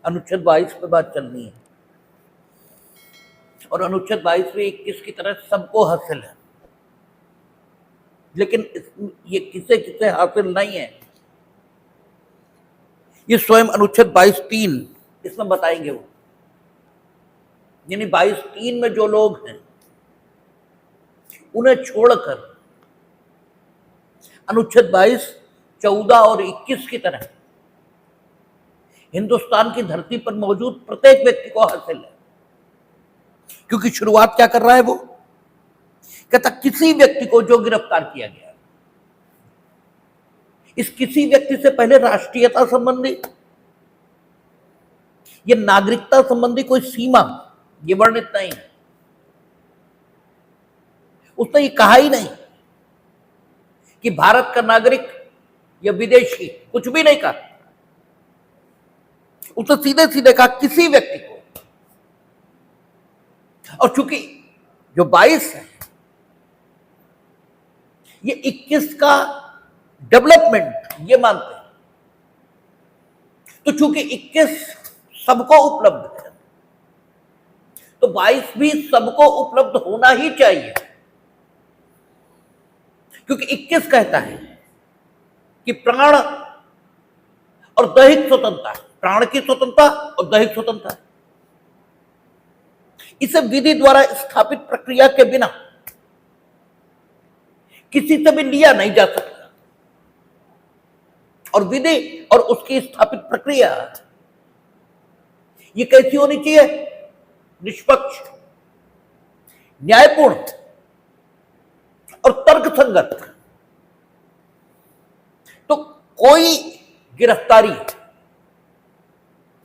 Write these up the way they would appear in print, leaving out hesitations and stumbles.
अनुच्छेद 22 पे बात चलनी है और अनुच्छेद 22 में 21 की तरह सबको हासिल है, लेकिन ये किसे किसे हासिल नहीं है ये स्वयं अनुच्छेद 22(3) इसमें बताएंगे वो। यानी 22(3) में जो लोग हैं उन्हें छोड़कर अनुच्छेद 22, 14 और 21 की तरह हिंदुस्तान की धरती पर मौजूद प्रत्येक व्यक्ति को हासिल है। क्योंकि शुरुआत क्या कर रहा है वो, कहता किसी व्यक्ति को जो गिरफ्तार किया गया, इस किसी व्यक्ति से पहले राष्ट्रीयता संबंधी, ये नागरिकता संबंधी कोई सीमा ये वर्णित नहीं है। उसने ये कहा ही नहीं कि भारत का नागरिक या विदेशी, कुछ भी नहीं कहा। उसने सीधे सीधे कहा किसी व्यक्ति को। और चूंकि जो 22 है ये 21 का डेवलपमेंट ये मानते हैं, तो चूंकि 21 सबको उपलब्ध है तो 22 भी सबको उपलब्ध होना ही चाहिए। क्योंकि 21 कहता है कि प्राण और दैहिक स्वतंत्रता, प्राण की स्वतंत्रता और दैहिक स्वतंत्रता, इसे विधि द्वारा स्थापित प्रक्रिया के बिना किसी से भी लिया नहीं जा सकता। और विधि और उसकी स्थापित प्रक्रिया ये कैसी होनी चाहिए, निष्पक्ष, न्यायपूर्ण और तर्कसंगत। तो कोई गिरफ्तारी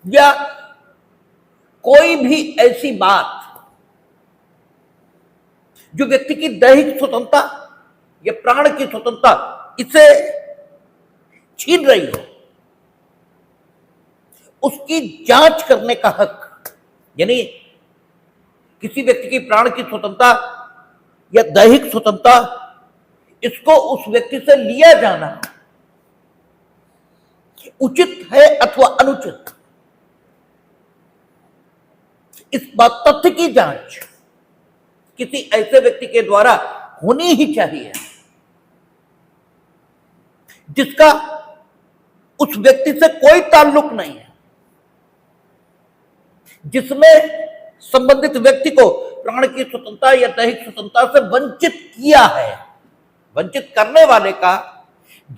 या कोई भी ऐसी बात जो व्यक्ति की दैहिक स्वतंत्रता या प्राण की स्वतंत्रता इसे छीन रही है, उसकी जांच करने का हक, यानी किसी व्यक्ति की प्राण की स्वतंत्रता या दैहिक स्वतंत्रता इसको उस व्यक्ति से लिया जाना उचित है अथवा अनुचित, इस बात तथ्य की जांच किसी ऐसे व्यक्ति के द्वारा होनी ही चाहिए जिसका उस व्यक्ति से कोई ताल्लुक नहीं है, जिसने संबंधित व्यक्ति को प्राण की स्वतंत्रता या दैहिक स्वतंत्रता से वंचित किया है। वंचित करने वाले का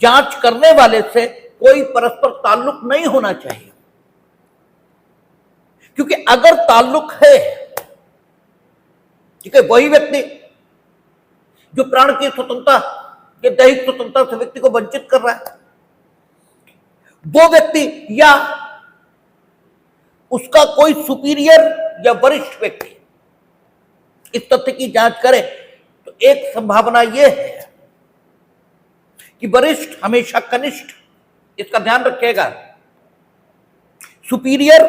जांच करने वाले से कोई परस्पर ताल्लुक नहीं होना चाहिए। क्योंकि अगर ताल्लुक है, ठीक है, वही व्यक्ति जो प्राण की स्वतंत्रता या दैहिक स्वतंत्रता से व्यक्ति को वंचित कर रहा है, वो व्यक्ति या उसका कोई सुपीरियर या वरिष्ठ व्यक्ति इस तथ्य की जांच करे तो एक संभावना यह है कि वरिष्ठ हमेशा कनिष्ठ, इसका ध्यान रखिएगा, सुपीरियर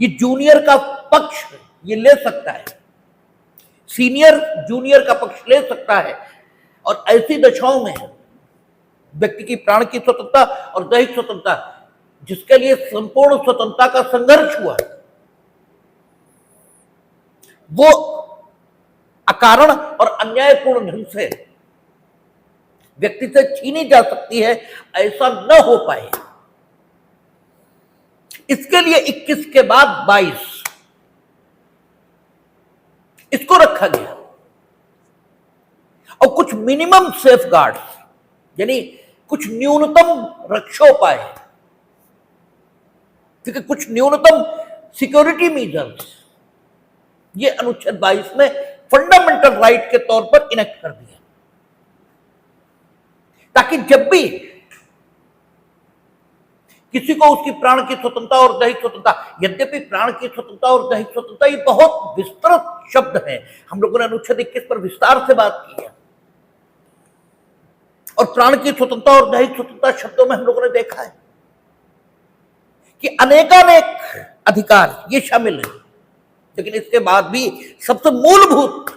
ये जूनियर का पक्ष ये ले सकता है, सीनियर जूनियर का पक्ष ले सकता है। और ऐसी दशाओं में व्यक्ति की प्राण की स्वतंत्रता और दैहिक स्वतंत्रता जिसके लिए संपूर्ण स्वतंत्रता का संघर्ष हुआ, वो अकारण और अन्यायपूर्ण ढंग से व्यक्ति से छीनी जा सकती है, ऐसा न हो पाए, इसके लिए 21 के बाद 22 इसको रखा गया। और कुछ मिनिमम सेफगार्ड्स, यानी कुछ न्यूनतम रक्षोपाय, ठीक है, कुछ न्यूनतम सिक्योरिटी मेजर्स ये अनुच्छेद 22 में फंडामेंटल राइट के तौर पर इनेक्ट कर दिया, ताकि जब भी किसी को उसकी प्राण की स्वतंत्रता और दैहिक स्वतंत्रता, यद्यपि प्राण की स्वतंत्रता और दैहिक स्वतंत्रता ये बहुत विस्तृत शब्द है, हम लोगों ने अनुच्छेद 21 पर विस्तार से बात की है, और प्राण की स्वतंत्रता और दैहिक स्वतंत्रता शब्दों में हम लोगों ने देखा है कि अनेकानेक अधिकार ये शामिल है। लेकिन इसके बाद भी सबसे मूलभूत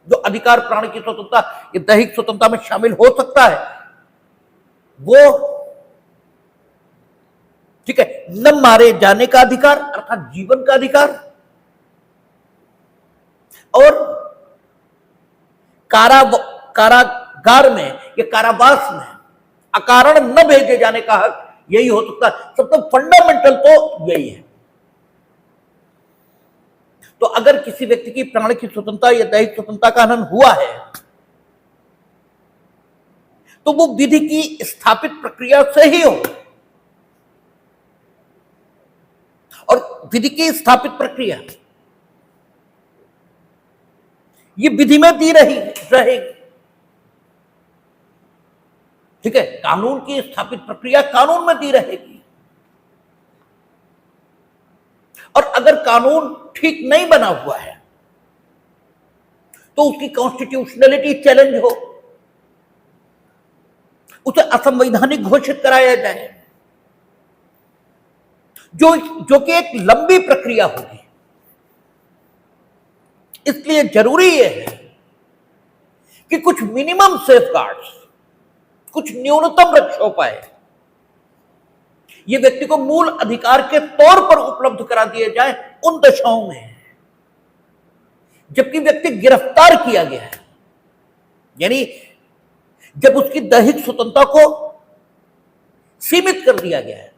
जो अधिकार प्राण की स्वतंत्रता या दैहिक स्वतंत्रता में शामिल हो सकता है वो ठीक है, न मारे जाने का अधिकार अर्थात जीवन का अधिकार, और कारागार में या कारावास में अकारण न भेजे जाने का हक, यही हो सकता है। सबसे फंडामेंटल तो यही है। तो अगर किसी व्यक्ति की प्राण की स्वतंत्रता या दैहिक स्वतंत्रता का हनन हुआ है तो वो विधि की स्थापित प्रक्रिया से ही हो, और विधि की स्थापित प्रक्रिया ये विधि में दी रहेगी। ठीक है, कानून की स्थापित प्रक्रिया कानून में दी रहेगी, और अगर कानून ठीक नहीं बना हुआ है तो उसकी कॉन्स्टिट्यूशनलिटी चैलेंज हो, उसे असंवैधानिक घोषित कराया जाए, जो कि एक लंबी प्रक्रिया होगी। इसलिए जरूरी है कि कुछ मिनिमम सेफगार्ड्स, कुछ न्यूनतम रक्षोपाय ये व्यक्ति को मूल अधिकार के तौर पर उपलब्ध करा दिए जाए उन दशाओं में जबकि व्यक्ति गिरफ्तार किया गया है, यानी जब उसकी दैहिक स्वतंत्रता को सीमित कर दिया गया है,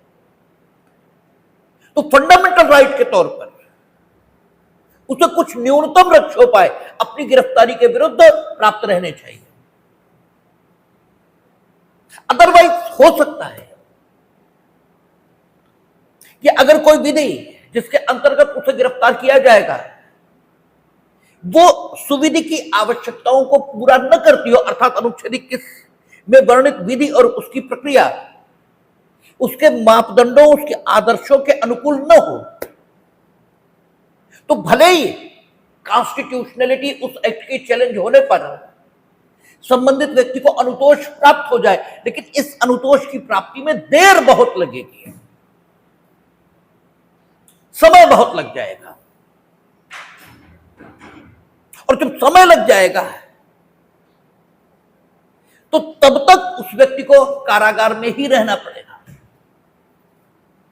तो फंडामेंटल राइट के तौर पर उसे कुछ न्यूनतम रक्षोपाय अपनी गिरफ्तारी के विरुद्ध प्राप्त रहने चाहिए। अदरवाइज हो सकता है कि अगर कोई विधि जिसके अंतर्गत उसे गिरफ्तार किया जाएगा वो सुविधि की आवश्यकताओं को पूरा न करती हो, अर्थात अनुच्छेद 21 में वर्णित विधि और उसकी प्रक्रिया उसके मापदंडों, उसके आदर्शों के अनुकूल न हो, तो भले ही कॉन्स्टिट्यूशनलिटी उस एक्ट की चैलेंज होने पर संबंधित व्यक्ति को अनुतोष प्राप्त हो जाए, लेकिन इस अनुतोष की प्राप्ति में देर बहुत लगेगी, समय बहुत लग जाएगा, और जब समय लग जाएगा तो तब तक उस व्यक्ति को कारागार में ही रहना पड़ेगा,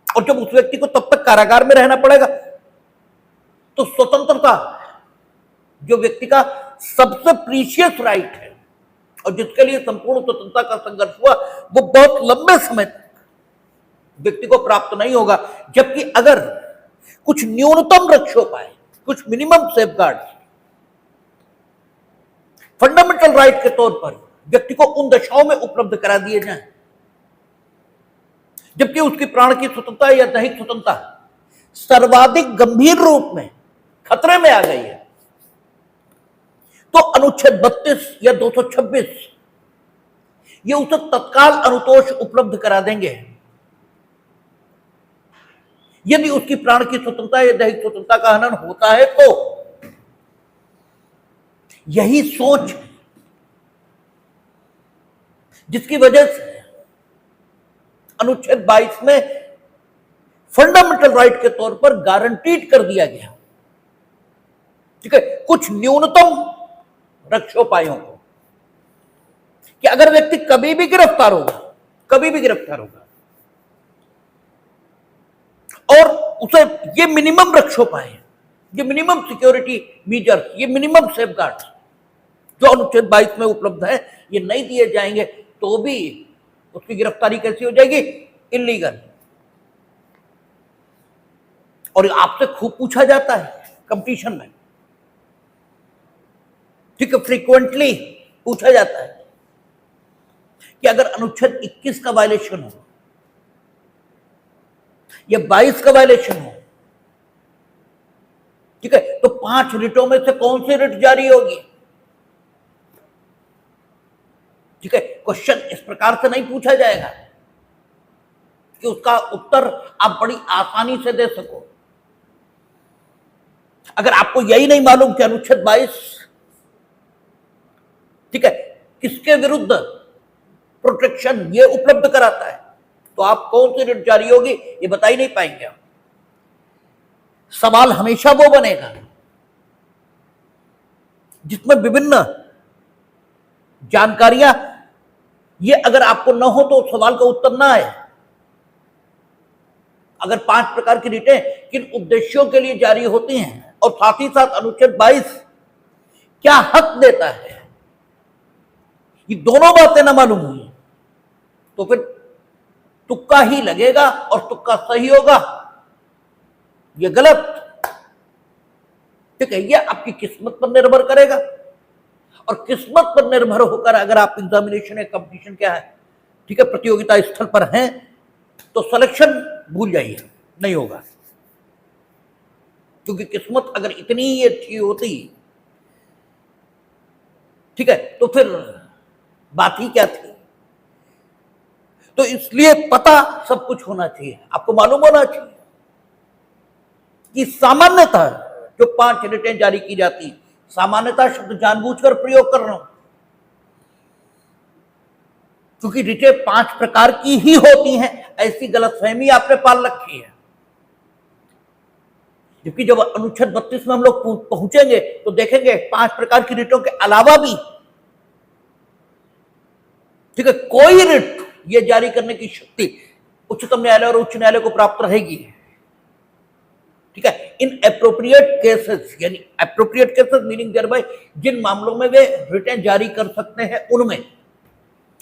और जब उस व्यक्ति को तब तक कारागार में रहना पड़ेगा तो स्वतंत्रता जो व्यक्ति का सबसे प्रीशियस राइट है और जिसके लिए संपूर्ण स्वतंत्रता का संघर्ष हुआ, वो बहुत लंबे समय तक व्यक्ति को प्राप्त नहीं होगा। जबकि अगर कुछ न्यूनतम रक्षोपाय, कुछ मिनिमम सेफगार्ड्स फंडामेंटल राइट के तौर पर व्यक्ति को उन दशाओं में उपलब्ध करा दिए जाएं जबकि उसकी प्राण की स्वतंत्रता या दैहिक स्वतंत्रता सर्वाधिक गंभीर रूप में खतरे में आ गई है, तो अनुच्छेद 32 या 226 ये उसे तत्काल अनुतोष उपलब्ध करा देंगे यदि उसकी प्राण की स्वतंत्रता या दैहिक स्वतंत्रता का हनन होता है। तो यही सोच जिसकी वजह से अनुच्छेद 22 में फंडामेंटल राइट के तौर पर गारंटीड कर दिया गया, ठीक है, कुछ न्यूनतम रक्षोपायों को, कि अगर व्यक्ति कभी भी गिरफ्तार होगा और उसे ये मिनिमम रक्षोपाय, ये मिनिमम सिक्योरिटी मीजर्स, ये मिनिमम सेफगार्ड्स जो अनुच्छेद 22 में उपलब्ध है ये नहीं दिए जाएंगे तो भी उसकी गिरफ्तारी कैसी हो जाएगी? इलीगल। और आपसे खूब पूछा जाता है कंपटीशन में, ठीक है, फ्रीक्वेंटली पूछा जाता है कि अगर अनुच्छेद 21 का वायलेशन हो या 22 का वायलेशन हो, ठीक है, तो 5 रिटों में से कौन सी रिट जारी होगी? ठीक है, क्वेश्चन इस प्रकार से नहीं पूछा जाएगा कि उसका उत्तर आप बड़ी आसानी से दे सको। अगर आपको यही नहीं मालूम कि अनुच्छेद 22, ठीक है, किसके विरुद्ध प्रोटेक्शन ये उपलब्ध कराता है, तो आप कौन सी रिट जारी होगी ये बता ही नहीं पाएंगे। सवाल हमेशा वो बनेगा जिसमें विभिन्न जानकारियां ये अगर आपको न हो तो सवाल का उत्तर ना आए। अगर 5 प्रकार की रिटें किन उद्देश्यों के लिए जारी होती हैं और साथ ही साथ अनुच्छेद 22 क्या हक देता है, ये दोनों बातें ना मालूम हुई तो फिर तुक्का ही लगेगा और तुक्का सही होगा, ये गलत। ठीक है, ये आपकी किस्मत पर निर्भर करेगा और किस्मत पर निर्भर होकर अगर आप एग्जामिनेशन या कंपटीशन क्या है, ठीक है, प्रतियोगिता स्थल पर हैं तो सिलेक्शन भूल जाइए, नहीं होगा। क्योंकि किस्मत अगर इतनी ही अच्छी होती, ठीक है, तो फिर बात ही क्या थी। तो इसलिए पता सब कुछ होना चाहिए, आपको मालूम होना चाहिए कि सामान्यतः जो 5 रिटें जारी की जाती, सामान्यतः शब्द जानबूझकर प्रयोग कर रहा हूं क्योंकि रिटें 5 प्रकार की ही होती हैं, ऐसी गलतफहमी आपने पाल रखी है। जबकि जब अनुच्छेद 32 में हम लोग पहुंचेंगे तो देखेंगे 5 प्रकार की रिटों के अलावा भी, ठीक है, कोई रिट ये जारी करने की शक्ति उच्चतम न्यायालय और उच्च न्यायालय को प्राप्त रहेगी। ठीक है, इन एप्रोप्रिएट केसेस, यानी appropriate cases meaning thereby जिन मामलों में वे रिटें जारी कर सकते हैं उनमें,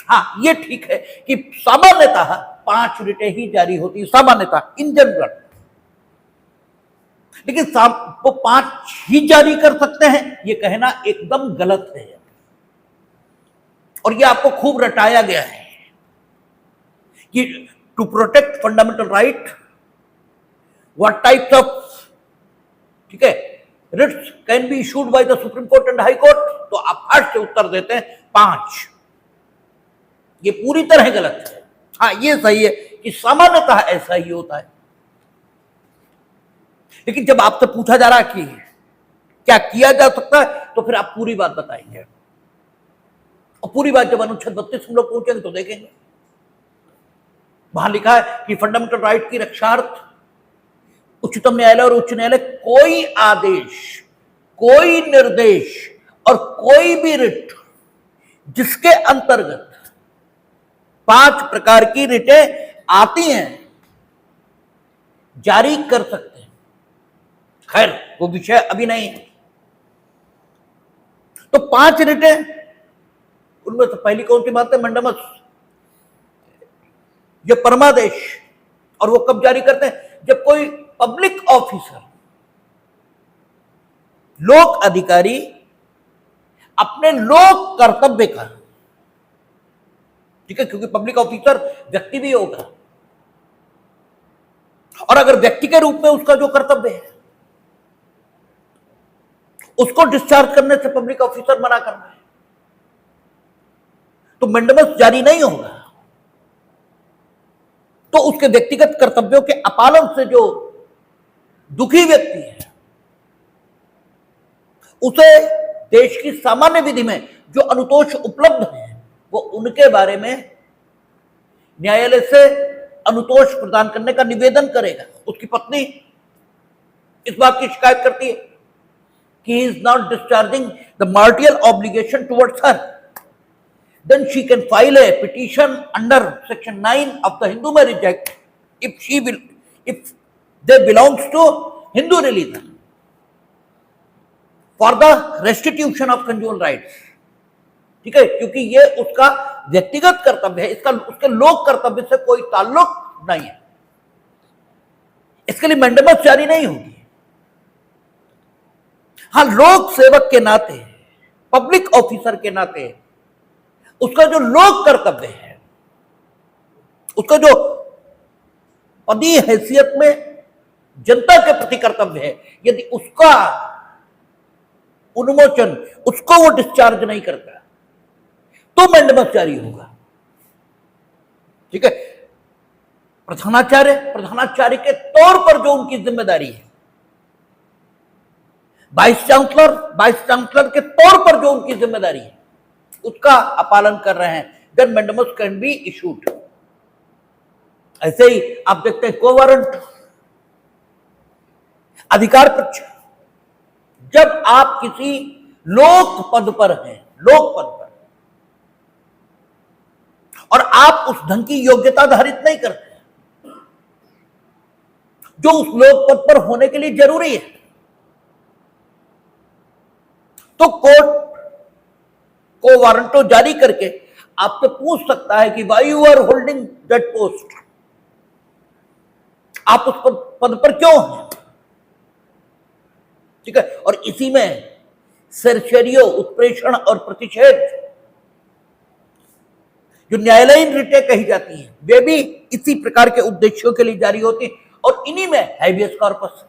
हाँ ये ठीक है कि सामान्यतः 5 रिटें ही जारी होती है, सामान्यतः इन जनरल, लेकिन वो 5 ही जारी कर सकते हैं ये कहना एकदम गलत है और ये आपको खूब रटाया गया है कि to protect fundamental right what types of, ठीक है, writs can be issued by the supreme court and high court, तो आप हट से उत्तर देते हैं 5। ये पूरी तरह गलत है। हाँ ये सही है कि सामान्यतः ऐसा ही होता है, लेकिन जब आपसे पूछा जा रहा है कि क्या किया जा सकता है तो फिर आप पूरी बात बताएंगे और पूरी बात जब अनुच्छेद 32 हम लोग पहुंचेंगे तो देखेंगे वहां लिखा है कि फंडामेंटल राइट की रक्षार्थ उच्चतम न्यायालय और उच्च न्यायालय कोई आदेश, कोई निर्देश और कोई भी रिट जिसके अंतर्गत 5 प्रकार की रिटें आती हैं जारी कर सकते हैं। खैर वो विषय अभी नहीं है। तो 5 रिटें, उनमें से पहली कौन सी बात है, मंडमस, ये परमादेश, और वो कब जारी करते हैं, जब कोई पब्लिक ऑफिसर, लोक अधिकारी अपने लोक कर्तव्य का, ठीक है, क्योंकि पब्लिक ऑफिसर व्यक्ति भी होगा और अगर व्यक्ति के रूप में उसका जो कर्तव्य है उसको डिस्चार्ज करने से पब्लिक ऑफिसर मना करना है तो मंडमस जारी नहीं होगा। तो उसके व्यक्तिगत कर्तव्यों के अपालन से जो दुखी व्यक्ति है उसे देश की सामान्य विधि में जो अनुतोष उपलब्ध है वो उनके बारे में न्यायालय से अनुतोष प्रदान करने का निवेदन करेगा। उसकी पत्नी इस बात की शिकायत करती है कि he is not discharging the martial obligation towards her, then she can file a petition under section 9 of the Hindu Marriage Act if they belongs to Hindu religion for the restitution of conjugal rights। ठीक है, क्योंकि ये उसका व्यक्तिगत कर्तव्य है, इसका उसके लोक कर्तव्य से कोई ताल्लुक नहीं है, इसके लिए मंडमस जारी नहीं होगी। हाँ लोक सेवक के नाते, पब्लिक ऑफिसर के नाते उसका जो लोक कर्तव्य है, उसका जो पदी हैसियत में जनता के प्रति कर्तव्य है, यदि उसका उन्मोचन, उसको वो डिस्चार्ज नहीं करता तो मंडमस जारी होगा। ठीक है, प्रधानाचार्य के तौर पर जो उनकी जिम्मेदारी है, वाइस चांसलर के तौर पर जो उनकी जिम्मेदारी है उसका अपालन कर रहे हैं, देन मंडमस कैन बी इशूड। ऐसे ही आप देखते हैं को वारंट, अधिकार पक्ष, जब आप किसी लोक पद पर हैं, लोक पद पर, और आप उस ढंग की योग्यता धारित नहीं करते, जो उस लोक पद पर होने के लिए जरूरी है। तो कोर्ट को वारंटो जारी करके आपसे पूछ सकता है कि why you are holding that post, आप उस पद पर क्यों हैं। ठीक है, और इसी में सर्शरियो, उत्प्रेषण और प्रतिषेध, जो न्यायालयीन रिटें कही जाती हैं, वे भी इसी प्रकार के उद्देश्यों के लिए जारी होती हैं, और इन्हीं में हैबियस कॉर्पस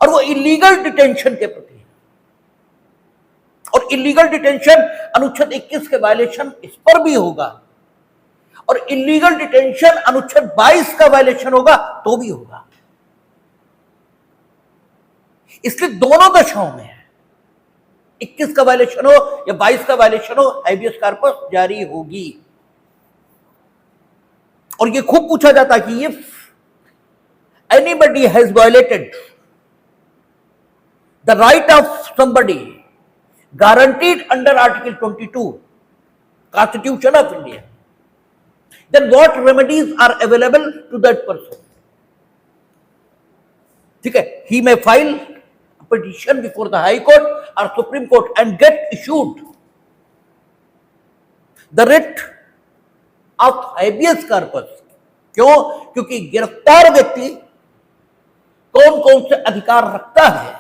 और वो इलीगल डिटेंशन के प्रति है। और इलीगल डिटेंशन अनुच्छेद 21 के वायलेशन इस पर भी होगा, और इलीगल डिटेंशन अनुच्छेद 22 का वायलेशन होगा तो भी होगा। इसलिए दोनों दशाओं में 21 का वायलेशन हो या 22 का वायलेशन हो, हैबियस कॉर्पस जारी होगी। और ये खूब पूछा जाता है कि if anybody has violated the right of somebody guaranteed under Article 22 Constitution of India, then what remedies are available to that person? ठीक है, he may file a petition before the High Court or Supreme Court and get issued the writ of habeas corpus। क्यों? क्योंकि गिरफ्तार व्यक्ति कौन कौन से अधिकार रखता है,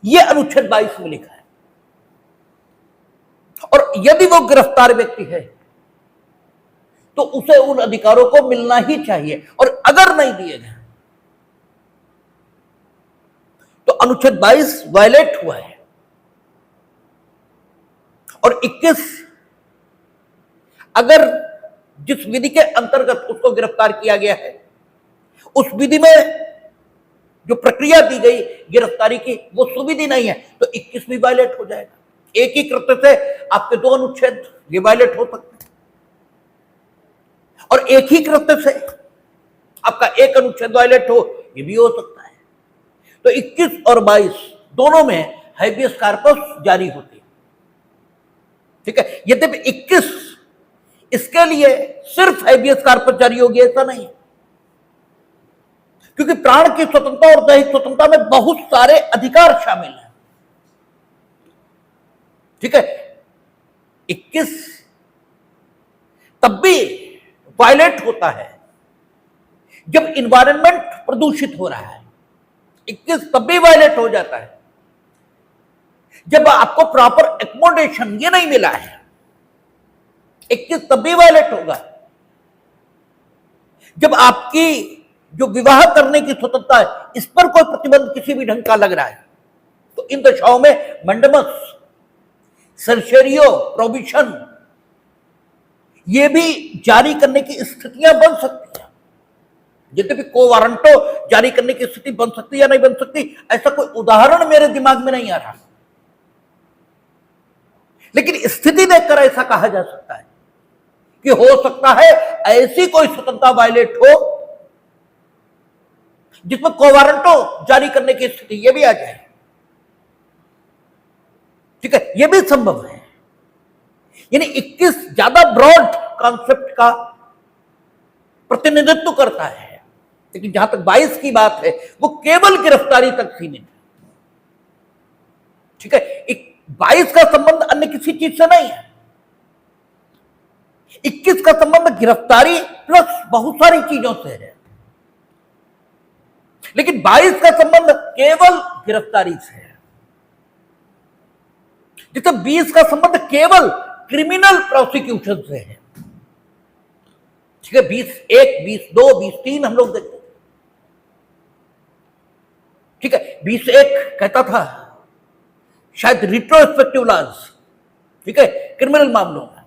यह अनुच्छेद 22 में लिखा है। और यदि वो गिरफ्तार व्यक्ति है तो उसे उन अधिकारों को मिलना ही चाहिए, और अगर नहीं दिए गए तो अनुच्छेद 22 वायलेट हुआ है। और 21 अगर जिस विधि के अंतर्गत उसको गिरफ्तार किया गया है, उस विधि में जो प्रक्रिया दी गई गिरफ्तारी की वो सुविधि नहीं है, तो 21 भी वायलेट हो जाएगा। एक ही कृत्य से आपके दो अनुच्छेद ये वायलेट हो सकते हैं, और एक ही कृत्य से आपका एक अनुच्छेद वायलेट हो, ये भी हो सकता है। तो 21 और 22 दोनों में हैबियस कॉर्पस जारी होती है। ठीक है, यद्यपि 21 इसके लिए सिर्फ हैबियस कॉर्पस जारी होगी ऐसा नहीं, क्योंकि प्राण की स्वतंत्रता और दैहिक स्वतंत्रता में बहुत सारे अधिकार शामिल हैं। ठीक है, 21 तब भी वायलेट होता है जब इन्वायरमेंट प्रदूषित हो रहा है। 21 तब भी वायलेट हो जाता है जब आपको प्रॉपर एकोमोडेशन ये नहीं मिला है। 21 तब भी वायलेट होगा जब आपकी जो विवाह करने की स्वतंत्रता है इस पर कोई प्रतिबंध किसी भी ढंग का लग रहा है। तो इन दशाओं में मंडमस, सर्शरियो, प्रोविशन ये भी जारी करने की स्थितियां बन सकती हैं। यद्यपि को वारंटो जारी करने की स्थिति बन सकती या नहीं बन सकती, ऐसा कोई उदाहरण मेरे दिमाग में नहीं आ रहा, लेकिन स्थिति देखकर ऐसा कहा जा सकता है कि हो सकता है ऐसी कोई स्वतंत्रता वायलेट हो जिसमें कोवारंटो जारी करने की स्थिति यह भी आ जाए। ठीक है, यह भी संभव है। यानी 21 ज्यादा ब्रॉड कॉन्सेप्ट का प्रतिनिधित्व करता है, लेकिन जहां तक 22 की बात है वो केवल गिरफ्तारी तक सीमित है। ठीक है, 22 का संबंध अन्य किसी चीज से नहीं है। 21 का संबंध गिरफ्तारी प्लस बहुत सारी चीजों से है, लेकिन 22 का संबंध केवल गिरफ्तारी से है, जिससे 20 का संबंध केवल क्रिमिनल प्रोसिक्यूशन से है। ठीक है, 20(1), 20(2), 20(3) हम लोग देखते हैं। ठीक है, 20(1) कहता था शायद रिट्रोस्पेक्टिव लॉज, ठीक है, क्रिमिनल मामलों में।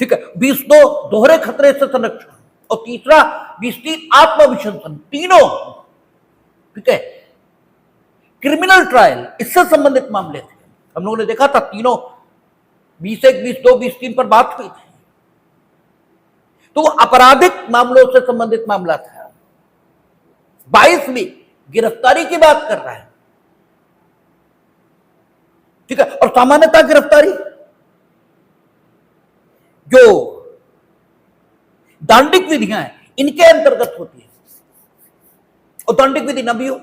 ठीक है, 20(2) दोहरे खतरे से संरक्षण, और तीसरा 20(3) आत्मविशंसन, तीनों ठीक है क्रिमिनल ट्रायल इससे संबंधित मामले थे। हम लोगों ने देखा था तीनों 21, 22, 23 पर बात हुई थी, तो वो आपराधिक मामलों से संबंधित मामला था। 22 भी गिरफ्तारी की बात कर रहा है। ठीक है, और सामान्यतः गिरफ्तारी जो दांडिक विधियां हैं, इनके अंतर्गत होती है। और दांडिक विधि न भी हो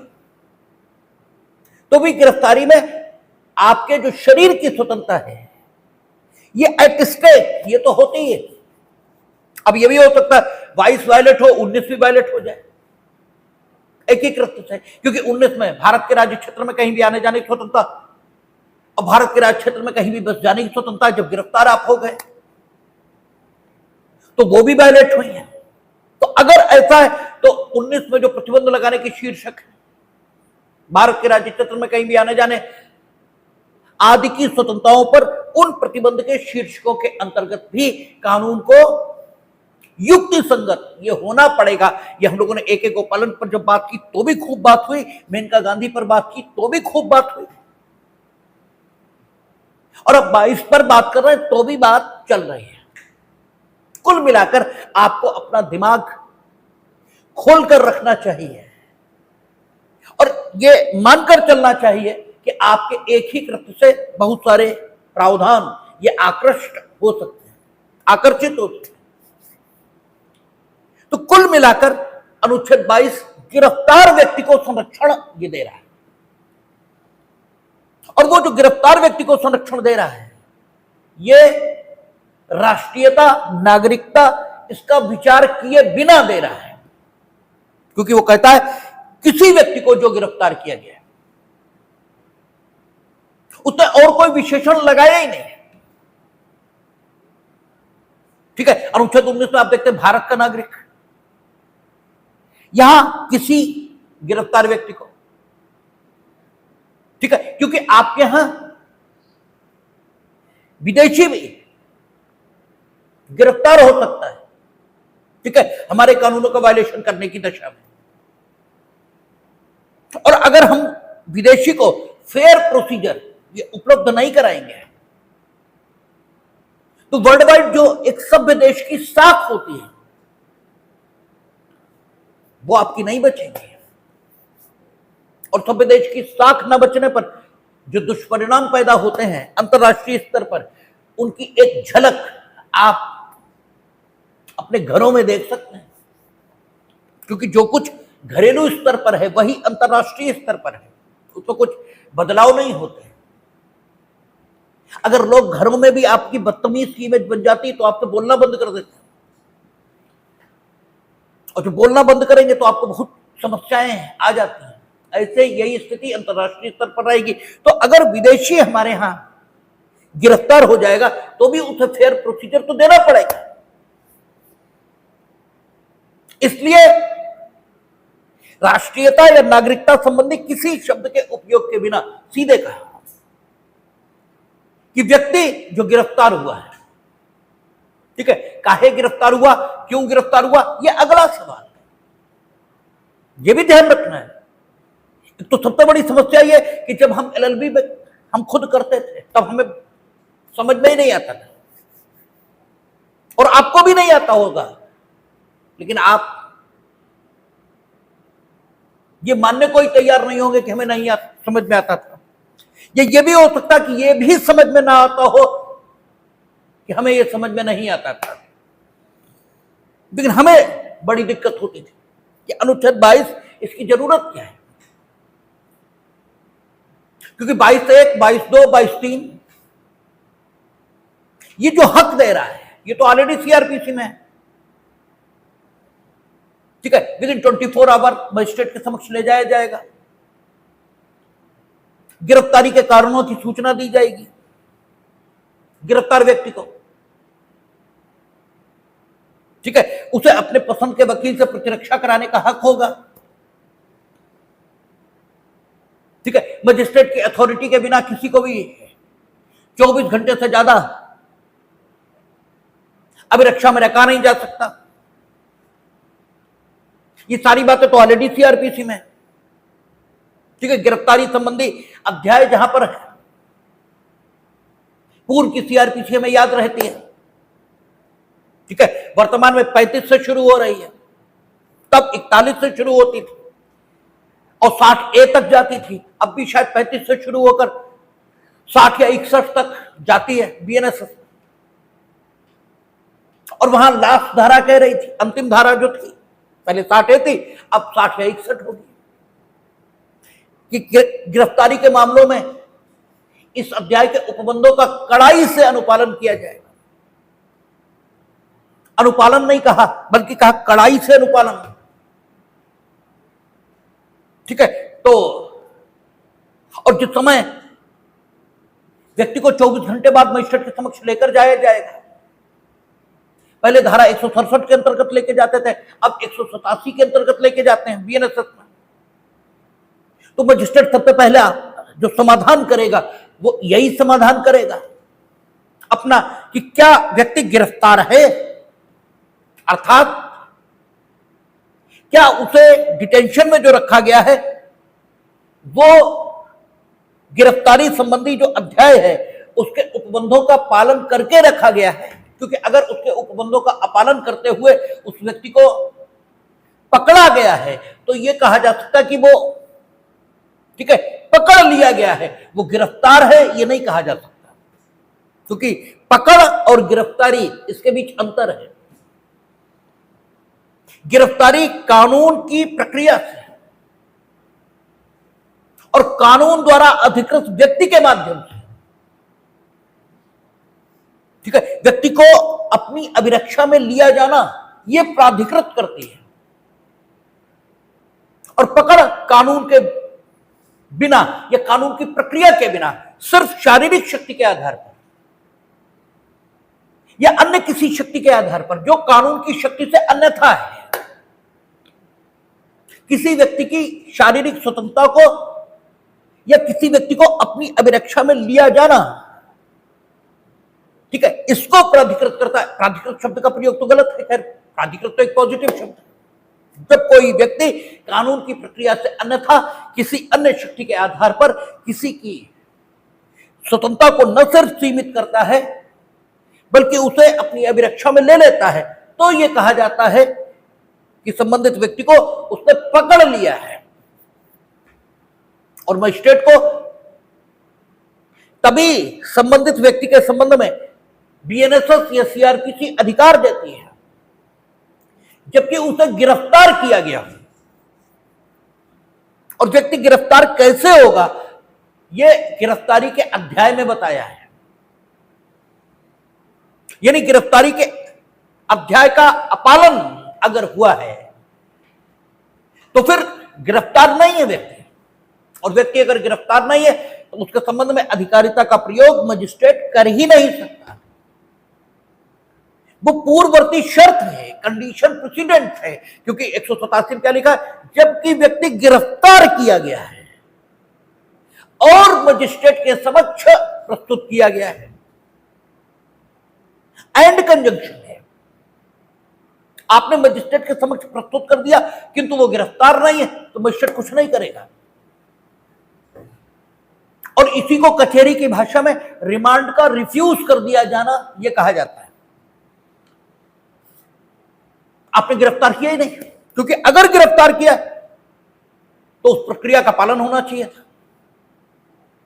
तो भी गिरफ्तारी में आपके जो शरीर की स्वतंत्रता है ये एट स्टेक, ये तो होती ही है। अब ये भी हो सकता है 22 वायलेट हो, 19 भी वायलेट हो जाए एक ही कृत्य से, क्योंकि 19 में भारत के राज्य क्षेत्र में कहीं भी आने जाने की स्वतंत्रता और भारत के राज्य क्षेत्र में कहीं भी बस जाने की स्वतंत्रता। जब गिरफ्तार आप हो गए तो वो भी वायलेट हुई है। तो अगर ऐसा है तो 19 में जो प्रतिबंध लगाने की शीर्षक है, भारत के राज्य क्षेत्र में कहीं भी आने जाने आदि की स्वतंत्रताओं पर उन प्रतिबंध के शीर्षकों के अंतर्गत भी कानून को युक्ति संगत ये होना पड़ेगा। ये हम लोगों ने एक एक गोपालन पर जब बात की तो भी खूब बात हुई, मेनका गांधी पर बात की तो भी खूब बात हुई, और अब 22 पर बात कर रहे हैं तो भी बात चल रही है। कुल मिलाकर आपको अपना दिमाग खोलकर रखना चाहिए और ये मानकर चलना चाहिए कि आपके एक ही कृत्य से बहुत सारे प्रावधान ये आकृष्ट हो सकते हैं, आकर्षित हो सकते हैं। तो कुल मिलाकर अनुच्छेद 22 गिरफ्तार व्यक्ति को संरक्षण ये दे रहा है, और वो जो गिरफ्तार व्यक्ति को संरक्षण दे रहा है ये राष्ट्रीयता, नागरिकता इसका विचार किए बिना दे रहा है, क्योंकि वो कहता है किसी व्यक्ति को जो गिरफ्तार किया गया उसने और कोई विशेषण लगाया ही नहीं। ठीक है, अनुच्छेद 19 में आप देखते हैं भारत का नागरिक, यहां किसी गिरफ्तार व्यक्ति को, ठीक है, क्योंकि आपके यहां विदेशी भी गिरफ्तार हो सकता है, ठीक है, हमारे कानूनों का वायलेशन करने की दशा में। और अगर हम विदेशी को फेयर प्रोसीजर ये उपलब्ध नहीं कराएंगे तो वर्ल्ड वाइड जो एक सभ्य देश की साख होती है वो आपकी नहीं बचेगी, और सभ्य देश की साख न बचने पर जो दुष्परिणाम पैदा होते हैं अंतर्राष्ट्रीय स्तर पर, उनकी एक झलक आप अपने घरों में देख सकते हैं, क्योंकि जो कुछ घरेलू स्तर पर है वही अंतर्राष्ट्रीय स्तर पर है, उसमें कुछ बदलाव नहीं होते। अगर लोग घरों में भी आपकी बदतमीज की इमेज बन जाती तो आपसे बोलना बंद कर देते, और जो बोलना बंद करेंगे तो आपको बहुत समस्याएं आ जाती हैं। ऐसे यही स्थिति अंतर्राष्ट्रीय स्तर पर रहेगी। तो अगर विदेशी हमारे यहां गिरफ्तार हो जाएगा तो भी उसे फेयर प्रोसीजर तो देना पड़ेगा। इसलिए राष्ट्रीयता या नागरिकता संबंधी किसी शब्द के उपयोग के बिना सीधे कहा कि व्यक्ति जो गिरफ्तार हुआ है, ठीक है, काहे गिरफ्तार हुआ, क्यों गिरफ्तार हुआ, यह अगला सवाल है, यह भी ध्यान रखना है। तो सबसे बड़ी समस्या यह कि जब हम एलएलबी में हम खुद करते थे तब हमें समझ में ही नहीं आता था, और आपको भी नहीं आता होगा, लेकिन आप ये मानने को ही तैयार नहीं होंगे कि हमें नहीं समझ में आता था। ये भी हो सकता कि ये भी समझ में ना आता हो कि हमें ये समझ में नहीं आता था, लेकिन हमें बड़ी दिक्कत होती थी कि अनुच्छेद 22 इसकी जरूरत क्या है, क्योंकि 22(1), 22(2), 22(3) ये जो हक दे रहा है ये तो ऑलरेडी सीआरपीसी में है, ठीक है, विद इन 24 आवर मजिस्ट्रेट के समक्ष ले जाया जाएगा, गिरफ्तारी के कारणों की सूचना दी जाएगी गिरफ्तार व्यक्ति को, ठीक है, उसे अपने पसंद के वकील से प्रतिरक्षा कराने का हक होगा, ठीक है, मजिस्ट्रेट की अथॉरिटी के बिना किसी को भी 24 घंटे से ज्यादा अभिरक्षा में रखा नहीं जा सकता। ये सारी बातें तो ऑलरेडी सीआरपीसी में, ठीक है, गिरफ्तारी संबंधी अध्याय जहां पर है पूर्व की सीआरपीसी में याद रहती है, ठीक है, वर्तमान में 35 से शुरू हो रही है, तब 41 से शुरू होती थी और 60A तक जाती थी, अब भी शायद 35 से शुरू होकर 60 या 61 तक जाती है बीएनएस। और वहां लास्ट धारा कह रही थी, अंतिम धारा जो थी, पहले 60 थी, अब 60 या 61 होगी, कि गिरफ्तारी के मामलों में इस अध्याय के उपबंधों का कड़ाई से अनुपालन किया जाएगा। अनुपालन नहीं कहा, बल्कि कहा कड़ाई से अनुपालन। ठीक है, तो और जिस समय व्यक्ति को 24 घंटे बाद मजिस्ट्रेट के समक्ष लेकर जाया जाएगा, पहले धारा 167 के अंतर्गत लेके जाते थे, अब 187 के अंतर्गत लेके जाते हैं बीएनएसएस में। तो मजिस्ट्रेट सबसे पहला जो समाधान करेगा वो यही समाधान करेगा अपना, कि क्या व्यक्ति गिरफ्तार है, अर्थात क्या उसे डिटेंशन में जो रखा गया है वो गिरफ्तारी संबंधी जो अध्याय है उसके उपबंधों का पालन करके रखा गया है। क्योंकि अगर उसके उपबंधों का अपालन करते हुए उस व्यक्ति को पकड़ा गया है तो यह कहा जा सकता है कि वो, ठीक है, पकड़ लिया गया है, वो गिरफ्तार है ये नहीं कहा जा सकता, क्योंकि पकड़ और गिरफ्तारी इसके बीच अंतर है। गिरफ्तारी कानून की प्रक्रिया से और कानून द्वारा अधिकृत व्यक्ति के माध्यम से, ठीक है, व्यक्ति को अपनी अभिरक्षा में लिया जाना यह प्राधिकृत करती है। और पकड़ कानून के बिना या कानून की प्रक्रिया के बिना सिर्फ शारीरिक शक्ति के आधार पर या अन्य किसी शक्ति के आधार पर जो कानून की शक्ति से अन्यथा है, किसी व्यक्ति की शारीरिक स्वतंत्रता को या किसी व्यक्ति को अपनी अभिरक्षा में लिया जाना, ठीक है, इसको प्राधिकृत करता है। प्राधिकृत शब्द का प्रयोग तो गलत है, खैर प्राधिकृत तो एक पॉजिटिव शब्द है। जब कोई व्यक्ति कानून की प्रक्रिया से अन्यथा किसी अन्य शक्ति के आधार पर किसी की स्वतंत्रता को न सिर्फ सीमित करता है बल्कि उसे अपनी अभिरक्षा में ले लेता है, तो यह कहा जाता है कि संबंधित व्यक्ति को उसने पकड़ लिया है। और मजिस्ट्रेट को तभी संबंधित व्यक्ति के संबंध में बीएनएसएस या सीआरपीसी अधिकार देती है जबकि उसे गिरफ्तार किया गया। और व्यक्ति गिरफ्तार कैसे होगा यह गिरफ्तारी के अध्याय में बताया है। यानी गिरफ्तारी के अध्याय का अपालन अगर हुआ है तो फिर गिरफ्तार नहीं है व्यक्ति, और व्यक्ति अगर गिरफ्तार नहीं है तो उसके संबंध में अधिकारिता का प्रयोग मजिस्ट्रेट कर ही नहीं सकता। वो पूर्ववर्ती शर्त है, कंडीशन प्रेसिडेंट है, क्योंकि 187 क्या लिखा, जबकि व्यक्ति गिरफ्तार किया गया है और मजिस्ट्रेट के समक्ष प्रस्तुत किया गया है। एंड कंजंक्शन है, आपने मजिस्ट्रेट के समक्ष प्रस्तुत कर दिया किंतु वो गिरफ्तार नहीं है तो मजिस्ट्रेट कुछ नहीं करेगा। और इसी को कचहरी की भाषा में रिमांड का रिफ्यूज कर दिया जाना यह कहा जाता है। आपने गिरफ्तार किया ही नहीं, क्योंकि अगर गिरफ्तार किया तो उस प्रक्रिया का पालन होना चाहिए था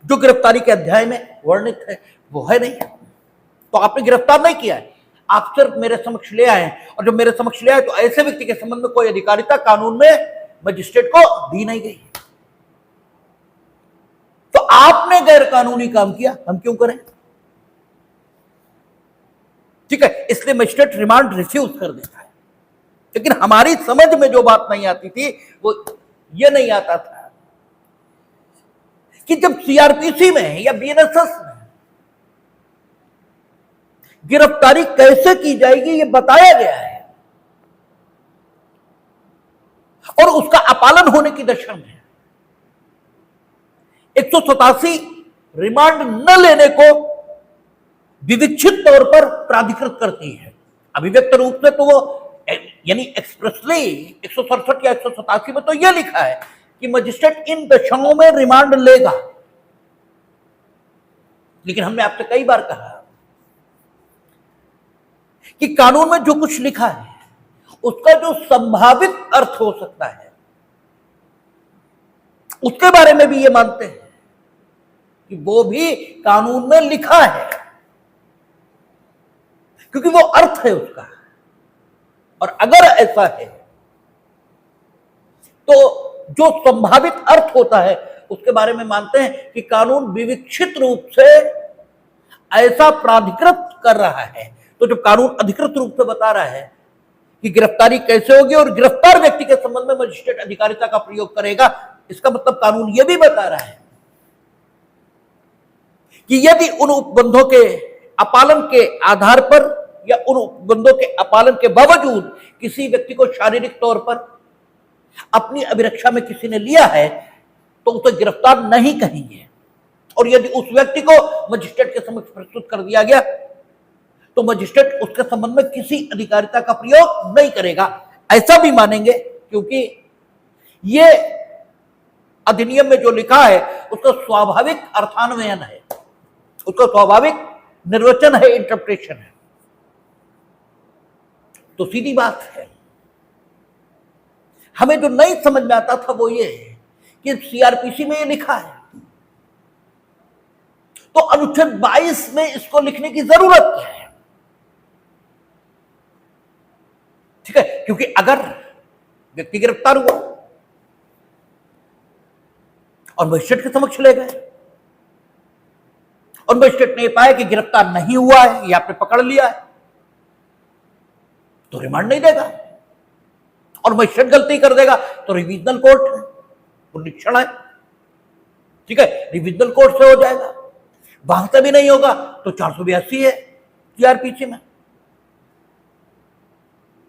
जो गिरफ्तारी के अध्याय में वर्णित है, वो है नहीं। तो आपने गिरफ्तार नहीं किया है, आप सिर्फ मेरे समक्ष ले आए, और जब मेरे समक्ष ले आए तो ऐसे व्यक्ति के संबंध में कोई अधिकारिता कानून में मजिस्ट्रेट को दी नहीं गई। तो आपने गैर कानूनी काम किया, हम क्यों करें? ठीक है, इसलिए मजिस्ट्रेट रिमांड रिफ्यूज कर देता है। लेकिन हमारी समझ में जो बात नहीं आती थी वो ये नहीं आता था कि जब सीआरपीसी में या बीएनएसएस में गिरफ्तारी कैसे की जाएगी ये बताया गया है और उसका अपालन होने की दशा में 187 रिमांड न लेने को विविक्षित तौर पर प्राधिकृत करती है। अभिव्यक्त रूप से तो वो यानी एक्सप्रेसली 167 या 187 में तो यह लिखा है कि मजिस्ट्रेट इन दशाओं में रिमांड लेगा। लेकिन हमने आपसे कई बार कहा कि कानून में जो कुछ लिखा है उसका जो संभावित अर्थ हो सकता है उसके बारे में भी ये मानते हैं कि वो भी कानून में लिखा है। क्योंकि वो अर्थ है उसका। और अगर ऐसा है तो जो संभावित अर्थ होता है उसके बारे में मानते हैं कि कानून विवक्षित रूप से ऐसा प्राधिकृत कर रहा है। तो जब कानून अधिकृत रूप से बता रहा है कि गिरफ्तारी कैसे होगी और गिरफ्तार व्यक्ति के संबंध में मजिस्ट्रेट अधिकारिता का प्रयोग करेगा, इसका मतलब कानून यह भी बता रहा है कि यदि उन उपबंधों के अपालन के आधार पर या उन उपबंधों के अपालन के बावजूद किसी व्यक्ति को शारीरिक तौर पर अपनी अभिरक्षा में किसी ने लिया है तो उसे गिरफ्तार नहीं कहेंगे। और यदि उस व्यक्ति को मजिस्ट्रेट के समक्ष प्रस्तुत कर दिया गया तो मजिस्ट्रेट उसके संबंध में किसी अधिकारिता का प्रयोग नहीं करेगा, ऐसा भी मानेंगे क्योंकि ये अधिनियम में जो लिखा है उसका स्वाभाविक अर्थान्वयन है, उसका स्वाभाविक निर्वचन है, इंटरप्रिटेशन है। तो सीधी बात है, हमें जो नहीं समझ में आता था वो ये है कि सीआरपीसी में ये लिखा है तो अनुच्छेद 22 में इसको लिखने की जरूरत क्या है? ठीक है, क्योंकि अगर व्यक्ति गिरफ्तार हुआ और मजिस्ट्रेट के समक्ष ले गए और मजिस्ट्रेट ने पाया कि गिरफ्तार नहीं हुआ है या आपने पकड़ लिया है तो रिमांड नहीं देगा। और मजिस्ट्रेट गलती कर देगा तो रिविजनल कोर्ट है, वो निरीक्षण है, ठीक है, रिविजनल कोर्ट से हो जाएगा। वहां से भी नहीं होगा तो 482 है सीआरपीसी में,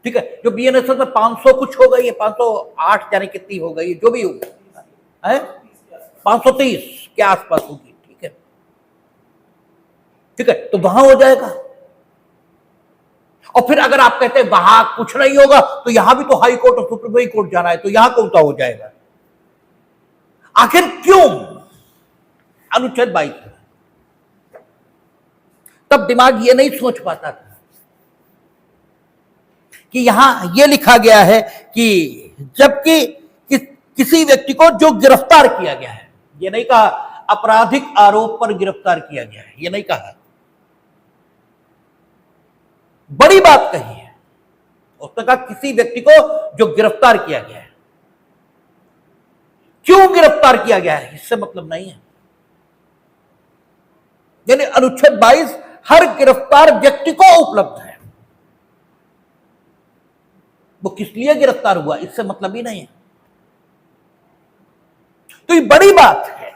ठीक है, जो बीएनएसएस में 500 कुछ हो गई है, 508 यानी कितनी हो गई, जो भी होगी है 530 के आसपास होगी, ठीक है, ठीक है, तो वहां हो जाएगा। और फिर अगर आप कहते हैं वहां कुछ नहीं होगा तो यहां भी तो हाई कोर्ट और सुप्रीम कोर्ट जाना है तो यहां कौन सा हो जाएगा? आखिर क्यों? अनुच्छेद 22 तब दिमाग ये नहीं सोच पाता था कि यहां यह लिखा गया है कि जबकि किसी व्यक्ति को जो गिरफ्तार किया गया है, यह नहीं कहा आपराधिक आरोप पर गिरफ्तार किया गया है, यह नहीं कहा, बड़ी बात कही है, उसने कहा किसी व्यक्ति को जो गिरफ्तार किया गया है। क्यों गिरफ्तार किया गया है इससे मतलब नहीं है, यानी अनुच्छेद 22 हर गिरफ्तार व्यक्ति को उपलब्ध है, वो किस लिए गिरफ्तार हुआ इससे मतलब ही नहीं है। तो ये बड़ी बात है।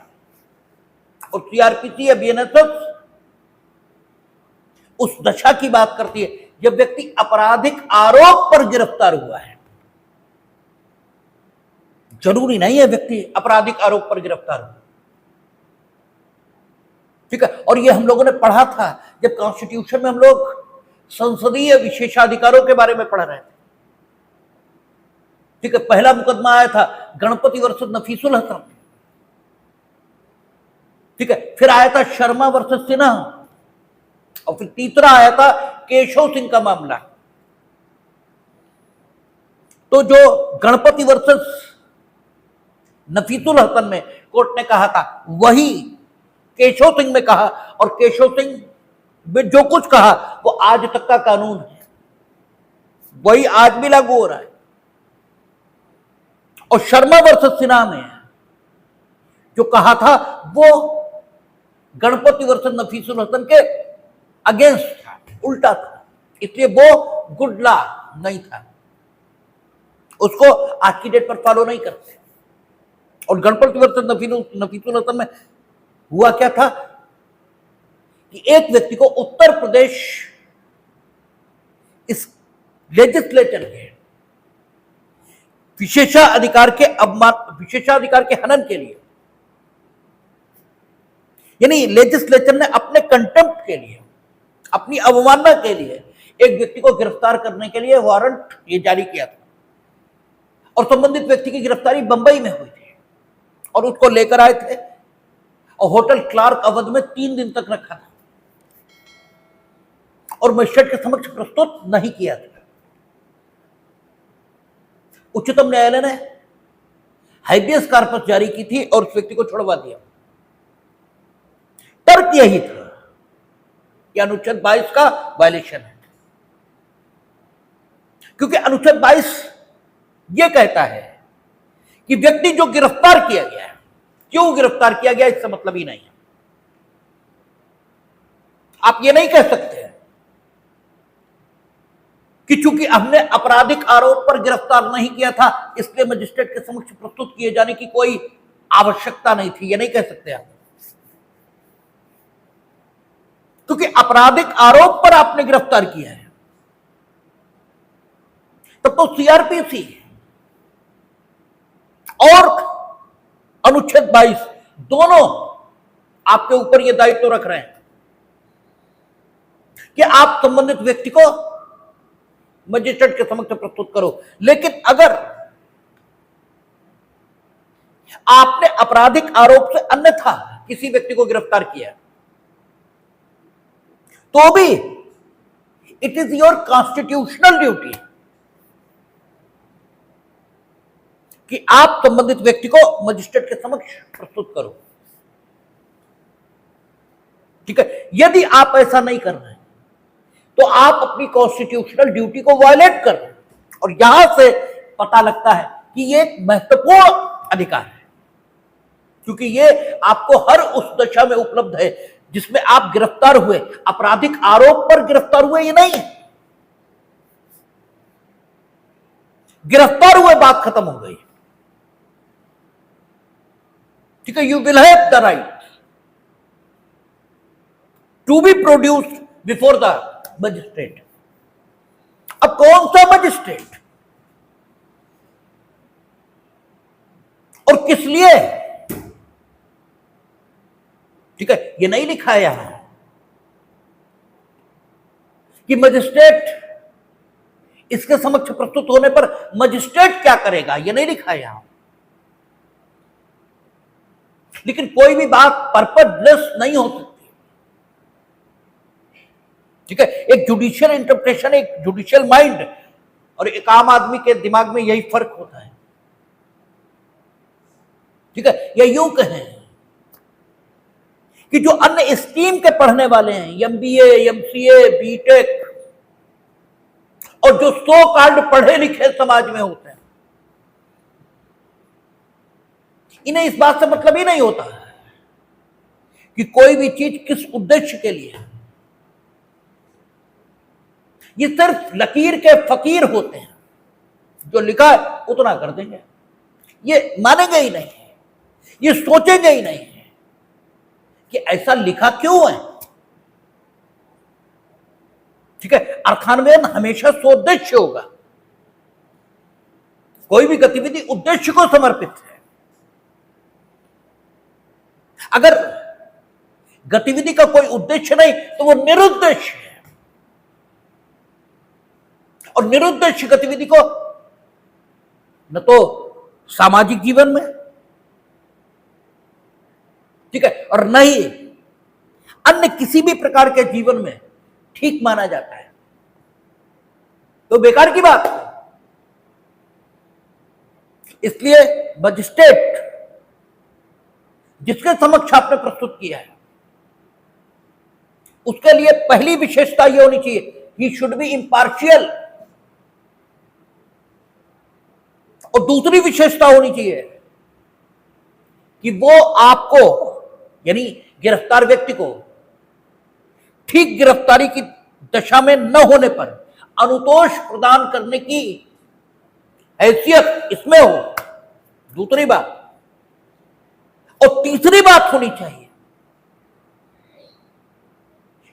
और सीआरपीसी या बीएनएसएस उस दशा की बात करती है जब व्यक्ति आपराधिक आरोप पर गिरफ्तार हुआ है। जरूरी नहीं है व्यक्ति आपराधिक आरोप पर गिरफ्तार हो, ठीक है। और ये हम लोगों ने पढ़ा था जब कॉन्स्टिट्यूशन में हम लोग संसदीय विशेषाधिकारों के बारे में पढ़ रहे थे, ठीक है। पहला मुकदमा आया था गणपति वर्सेस नफीसुल हसन, ठीक है, फिर आया था शर्मा वर्सेस सिन्हा और फिर तीसरा आया था केशव सिंह का मामला। तो जो गणपति वर्सेस नफीसुल हसन में कोर्ट ने कहा था वही केशव सिंह में कहा, और केशव सिंह में जो कुछ कहा वो आज तक का कानून है, वही आज भी लागू हो रहा है। और शर्मा वर्सेस सिन्हा में जो कहा था वो गणपति वर्सेस नफीसुल हसन के अगेंस्ट था, उल्टा था, इसलिए वो गुड लॉ नहीं था, उसको आज की डेट पर फॉलो नहीं करते। और गणपति वर्सेस नफीसुल हसन में हुआ क्या था कि एक व्यक्ति को उत्तर प्रदेश इस लेजिस्लेचर के विशेषाधिकार के हनन के लिए, यानी लेजिस्लेचर ने अपने कंटेम्प्ट के लिए, अपनी अवमानना के लिए एक व्यक्ति को गिरफ्तार करने के लिए वारंट ये जारी किया था। और संबंधित व्यक्ति की गिरफ्तारी बंबई में हुई थी और उसको लेकर आए थे और होटल क्लार्क अवध में 3 दिन तक रखा था और मजिस्ट्रेट के समक्ष प्रस्तुत नहीं किया था। उच्चतम न्यायालय ने हाइबियस कॉर्पस जारी की थी और उस व्यक्ति को छुड़वा दिया। तर्क यही था कि अनुच्छेद 22 का वायलेशन है। क्योंकि अनुच्छेद 22 यह कहता है कि व्यक्ति जो गिरफ्तार किया गया है, क्यों गिरफ्तार किया गया इससे मतलब ही नहीं है। आप ये नहीं कह सकते कि चूंकि हमने आपराधिक आरोप पर गिरफ्तार नहीं किया था इसलिए मजिस्ट्रेट के समक्ष प्रस्तुत किए जाने की कोई आवश्यकता नहीं थी, ये नहीं कह सकते आप, क्योंकि आपराधिक आरोप पर आपने गिरफ्तार किया है। तब तो सीआरपीसी और अनुच्छेद 22 दोनों आपके ऊपर यह दायित्व रख रहे हैं कि आप संबंधित व्यक्ति को मजिस्ट्रेट के समक्ष प्रस्तुत करो। लेकिन अगर आपने आपराधिक आरोप से अन्यथा किसी व्यक्ति को गिरफ्तार किया तो भी it is your constitutional duty कि आप संबंधित व्यक्ति को मजिस्ट्रेट के समक्ष प्रस्तुत करो। ठीक है, यदि आप ऐसा नहीं कर रहे हैं तो आप अपनी कॉन्स्टिट्यूशनल ड्यूटी को वायलेट कर रहे हैं, और यहां से पता लगता है कि यह एक महत्वपूर्ण अधिकार है, क्योंकि यह आपको हर उस दशा में उपलब्ध है जिसमें आप गिरफ्तार हुए, आपराधिक आरोप पर गिरफ्तार हुए, ये नहीं है। गिरफ्तार हुए बात खत्म हो गई। ठीक है, you will have the right to be produced before the magistrate. अब कौन सा मजिस्ट्रेट और किस लिए, ठीक है, ये नहीं लिखा है यहां कि मजिस्ट्रेट इसके समक्ष प्रस्तुत होने पर मजिस्ट्रेट क्या करेगा, ये नहीं लिखा है यहां। लेकिन कोई भी बात पर्पजलेस नहीं हो सकती। ठीक है, एक जुडिशियल इंटरप्रिटेशन, एक जुडिशियल माइंड और एक आम आदमी के दिमाग में यही फर्क होता है। ठीक है, या यूं कहें कि जो अन्य स्ट्रीम के पढ़ने वाले हैं, एमबीए, एमसीए, बीटेक, और जो सो कॉल्ड पढ़े लिखे समाज में होते हैं, इन्हें इस बात से मतलब ही नहीं होता कि कोई भी चीज किस उद्देश्य के लिए है। ये सिर्फ लकीर के फकीर होते हैं, जो लिखा है उतना कर देंगे, ये मानेंगे ही नहीं, ये सोचेंगे ही नहीं कि ऐसा लिखा क्यों है। ठीक है, अर्थान्वयन हमेशा सोद्देश्य होगा। कोई भी गतिविधि उद्देश्य को समर्पित है। अगर गतिविधि का कोई उद्देश्य नहीं तो वो निरुद्देश्य है, और निरुद्देश्य गतिविधि को न तो सामाजिक जीवन में, ठीक है, और न ही अन्य किसी भी प्रकार के जीवन में ठीक माना जाता है। तो बेकार की बात है। इसलिए मजिस्ट्रेट जिसके समक्ष आपने प्रस्तुत किया है उसके लिए पहली विशेषता यह होनी चाहिए, ही शुड बी इम्पार्शियल, और दूसरी विशेषता होनी चाहिए कि वो आपको, यानी गिरफ्तार व्यक्ति को, ठीक गिरफ्तारी की दशा में न होने पर अनुतोष प्रदान करने की हैसियत इसमें हो। दूसरी बात, और तीसरी बात होनी चाहिए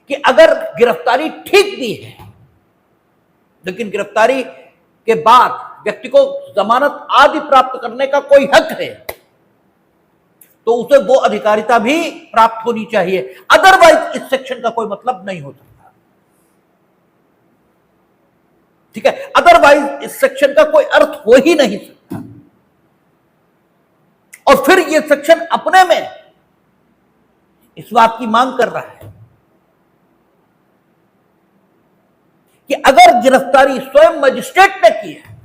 कि अगर गिरफ्तारी ठीक भी है लेकिन गिरफ्तारी के बाद व्यक्ति को जमानत आदि प्राप्त करने का कोई हक है तो उसे वो अधिकारिता भी प्राप्त होनी चाहिए। अदरवाइज इस सेक्शन का कोई मतलब नहीं हो सकता। ठीक है, अदरवाइज इस सेक्शन का कोई अर्थ हो ही नहीं सकता। और फिर ये सेक्शन अपने में इस बात की मांग कर रहा है कि अगर गिरफ्तारी स्वयं मजिस्ट्रेट ने की है,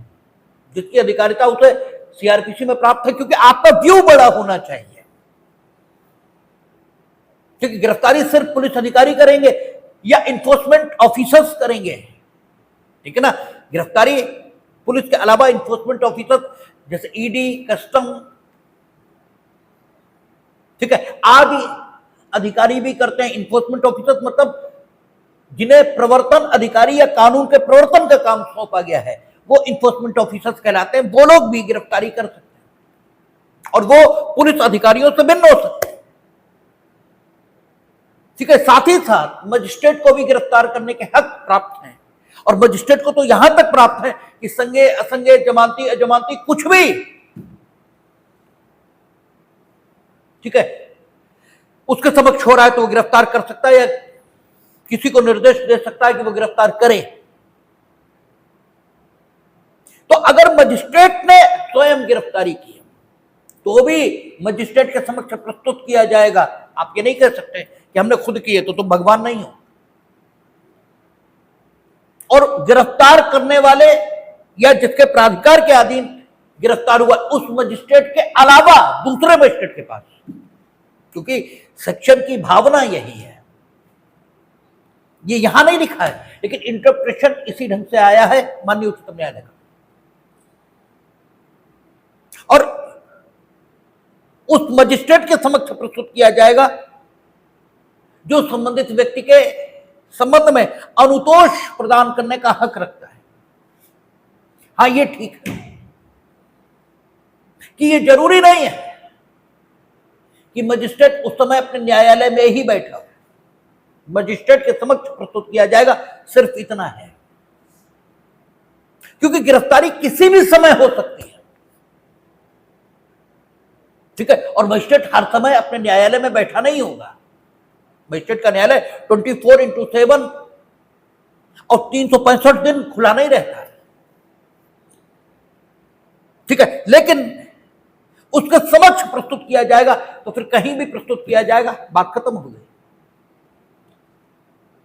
जिसकी अधिकारिता उसे सीआरपीसी में प्राप्त है, क्योंकि आपका व्यू बड़ा होना चाहिए, क्योंकि गिरफ्तारी सिर्फ पुलिस अधिकारी करेंगे या इन्फोर्समेंट ऑफिसर्स करेंगे, ठीक है ना। गिरफ्तारी पुलिस के अलावा इन्फोर्समेंट ऑफिसर जैसे ईडी, कस्टम, ठीक है, आदि अधिकारी भी करते हैं। इन्फोर्समेंट ऑफिसर मतलब जिन्हें प्रवर्तन अधिकारी या कानून के प्रवर्तन का काम सौंपा गया है, वो इन्फोर्समेंट ऑफिसर्स कहलाते हैं। वो लोग भी गिरफ्तारी कर सकते हैं और वो पुलिस अधिकारियों से भिन्न हो सकते हैं, ठीक है। साथ ही साथ मजिस्ट्रेट को भी गिरफ्तार करने के हक प्राप्त हैं, और मजिस्ट्रेट को तो यहां तक प्राप्त है कि संज्ञेय, असंज्ञेय, जमानती, अजमानती कुछ भी, ठीक है, उसके समक्ष हो रहा है तो वो गिरफ्तार कर सकता है या किसी को निर्देश दे सकता है कि वो गिरफ्तार करे। तो अगर मजिस्ट्रेट ने स्वयं गिरफ्तारी की तो भी मजिस्ट्रेट के समक्ष प्रस्तुत किया जाएगा। आप ये नहीं कह सकते कि हमने खुद किए तो तुम भगवान नहीं हो। और गिरफ्तार करने वाले या जिसके प्राधिकार के अधीन गिरफ्तार हुआ उस मजिस्ट्रेट के अलावा दूसरे मजिस्ट्रेट के पास, क्योंकि सेक्शन की भावना यही है, ये यहां नहीं लिखा है लेकिन इंटरप्रिटेशन इसी ढंग से आया है माननीय उच्चतम न्यायालय का। और उस मजिस्ट्रेट के समक्ष प्रस्तुत किया जाएगा जो संबंधित व्यक्ति के संबंध में अनुतोष प्रदान करने का हक रखता है। हां, ये ठीक है कि ये जरूरी नहीं है कि मजिस्ट्रेट उस समय अपने न्यायालय में ही बैठा हो। मजिस्ट्रेट के समक्ष प्रस्तुत किया जाएगा, सिर्फ इतना है, क्योंकि गिरफ्तारी किसी भी समय हो सकती है, ठीक है। और मजिस्ट्रेट हर समय अपने न्यायालय में बैठा नहीं होगा। मजिस्ट्रेट का न्यायालय 24x7 और 365 दिन खुला नहीं रहता है, ठीक है। लेकिन उसके समक्ष प्रस्तुत किया जाएगा तो फिर कहीं भी प्रस्तुत किया जाएगा, बात खत्म हो गई।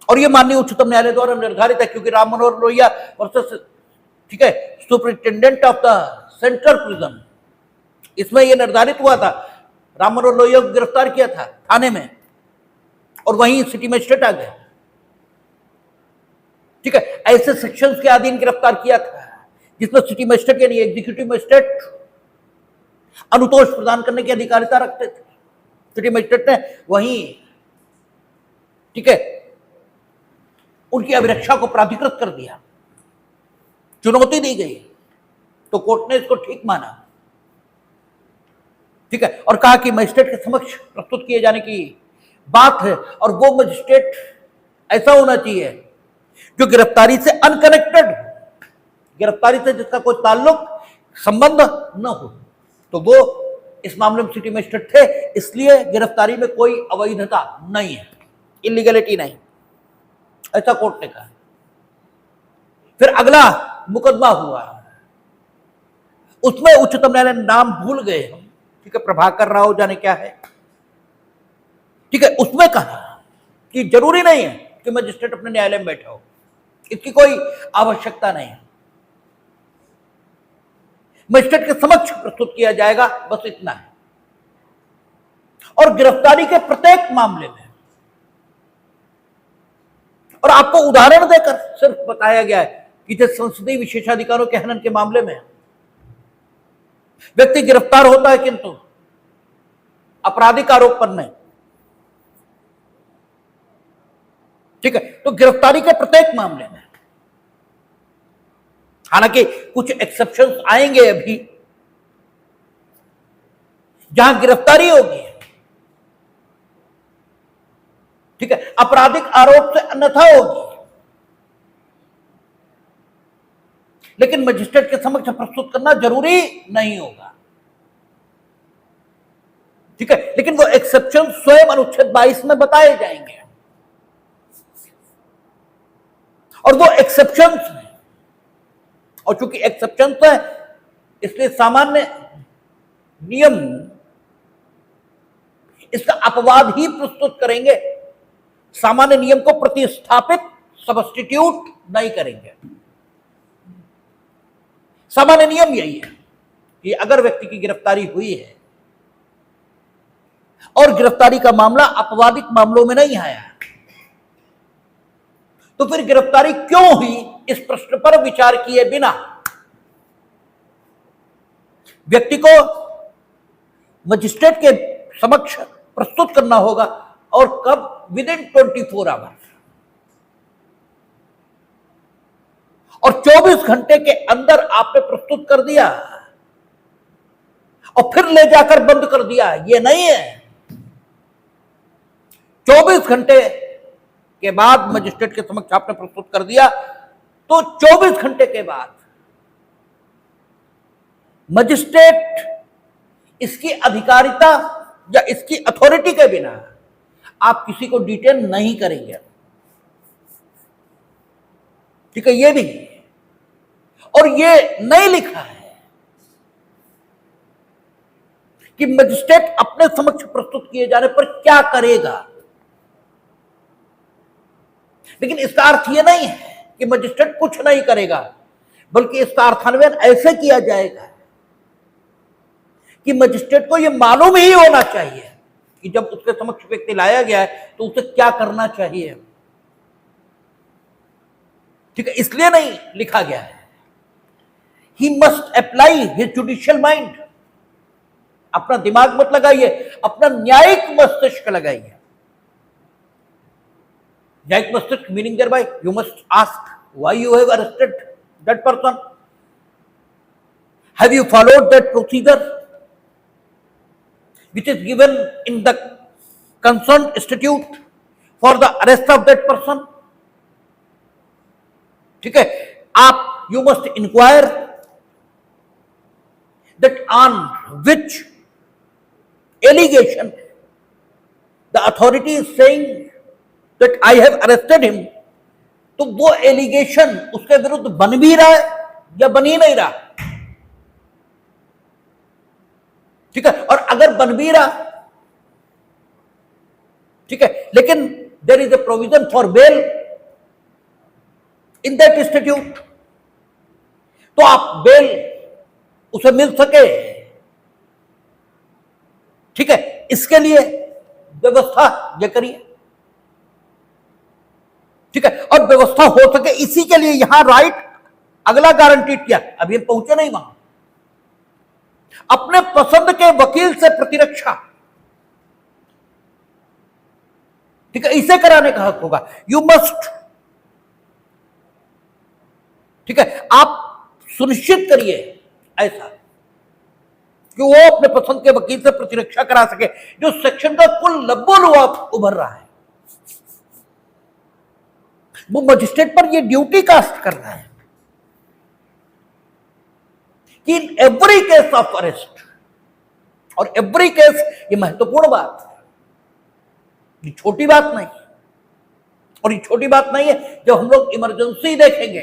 और यह माननीय उच्चतम न्यायालय द्वारा निर्धारित है, क्योंकि राम मनोहर लोहिया वर्सेस, ठीक है, superintendent of the central prison, इसमें यह निर्धारित हुआ था। राम मनोहर लोहिया को गिरफ्तार किया था थाने में और वहीं सिटी मजिस्ट्रेट आ गए, ठीक है। ऐसे सेक्शंस के अधीन गिरफ्तार किया था जिसमें सिटी मजिस्ट्रेट यानी एग्जीक्यूटिव मजिस्ट्रेट अनुतोष प्रदान करने की अधिकारिता रखते थे। सिटी मजिस्ट्रेट ने वहीं, ठीक है, उनकी अभिरक्षा को प्राधिकृत कर दिया, चुनौती दी गई तो कोर्ट ने इसको ठीक माना, ठीक है, और कहा कि मजिस्ट्रेट के समक्ष प्रस्तुत किए जाने की बात है और वो मजिस्ट्रेट ऐसा होना चाहिए जो गिरफ्तारी से अनकनेक्टेड हो, गिरफ्तारी से जिसका कोई ताल्लुक, संबंध न हो। तो वो इस मामले में सिटी मजिस्ट्रेट थे, इसलिए गिरफ्तारी में कोई अवैधता नहीं है, इलीगलिटी नहीं, ऐसा कोर्ट ने कहा। फिर अगला मुकदमा हुआ, उसमें उच्चतम न्यायालय नाम भूल गए हम, ठीक है, प्रभाकर राव जाने क्या है, ठीक है। उसमें कहा कि जरूरी नहीं है कि मजिस्ट्रेट अपने न्यायालय में बैठा हो, इसकी कोई आवश्यकता नहीं है, मजिस्ट्रेट के समक्ष प्रस्तुत किया जाएगा, बस इतना है। और गिरफ्तारी के प्रत्येक मामले में, और आपको उदाहरण देकर सिर्फ बताया गया है कि जैसे संसदीय विशेषाधिकारों के हनन के मामले में व्यक्ति गिरफ्तार होता है किंतु आपराधिक आरोप पर नहीं, ठीक है। तो गिरफ्तारी के प्रत्येक मामले में, हालांकि कुछ एक्सेप्शंस आएंगे अभी जहां गिरफ्तारी होगी, ठीक है, आपराधिक आरोप से अन्यथा होगी, लेकिन मजिस्ट्रेट के समक्ष प्रस्तुत करना जरूरी नहीं होगा, ठीक है। लेकिन वो एक्सेप्शन स्वयं अनुच्छेद 22 में बताए जाएंगे और वो एक्सेप्शंस हैं, और चूंकि एक्सेप्शंस है इसलिए सामान्य नियम इसका अपवाद ही प्रस्तुत करेंगे, सामान्य नियम को प्रतिस्थापित, सब्स्टिट्यूट नहीं करेंगे। सामान्य नियम यही है कि अगर व्यक्ति की गिरफ्तारी हुई है और गिरफ्तारी का मामला अपवादिक मामलों में नहीं आया, तो फिर गिरफ्तारी क्यों हुई इस प्रश्न पर विचार किए बिना व्यक्ति को मजिस्ट्रेट के समक्ष प्रस्तुत करना होगा, और कब? विद इन 24 आवर्स, और 24 घंटे के अंदर आपने प्रस्तुत कर दिया और फिर ले जाकर बंद कर दिया, ये नहीं है। 24 घंटे के बाद मजिस्ट्रेट के समक्ष आपने प्रस्तुत कर दिया, तो 24 घंटे के बाद मजिस्ट्रेट इसकी अधिकारिता या इसकी अथॉरिटी के बिना आप किसी को डिटेन नहीं करेंगे। ठीक है, ये भी, और ये नहीं लिखा है कि मजिस्ट्रेट अपने समक्ष प्रस्तुत किए जाने पर क्या करेगा, लेकिन इसका अर्थ यह नहीं है कि मजिस्ट्रेट कुछ नहीं करेगा, बल्कि इसका अर्थान्वयन ऐसे किया जाएगा कि मजिस्ट्रेट को यह मालूम ही होना चाहिए कि जब उसके समक्ष व्यक्ति लाया गया है तो उसे क्या करना चाहिए। ठीक है, इसलिए नहीं लिखा गया है। He must apply his judicial mind. अपना दिमाग मत लगाइए, अपना न्यायिक मस्तिष्क लगाइए। न्यायिक मस्तिष्क meaning thereby you must ask why you have arrested that person, have you followed that procedure which is given in the concerned statute for the arrest of that person। ठीक है, आप you must inquire that on which allegation the authority is saying that I have arrested him, तो वो allegation उसके विरुद्ध बन भी रहा है या बन ही नहीं रहा। ठीक है, और अगर बन भी रहा, ठीक है, लेकिन there is a provision for bail in that institute, तो आप बेल उसे मिल सके, ठीक है, इसके लिए व्यवस्था ये करिए। ठीक है, और व्यवस्था हो सके इसी के लिए यहां राइट अगला गारंटीड किया। अभी हम पहुंचे नहीं वहां। अपने पसंद के वकील से प्रतिरक्षा, ठीक है, इसे कराने का हक होगा। यू मस्ट, ठीक है, आप सुनिश्चित करिए ऐसा कि वो अपने पसंद के वकील से प्रतिरक्षा करा सके। जो सेक्शन का कुल लब्बो-लुआब उभर रहा है, वो मजिस्ट्रेट पर ये ड्यूटी कास्ट कर रहा है कि इन एवरी केस ऑफ अरेस्ट, और एवरी केस, ये महत्वपूर्ण बात है, ये छोटी बात नहीं, और ये छोटी बात नहीं है। जब हम लोग इमरजेंसी देखेंगे,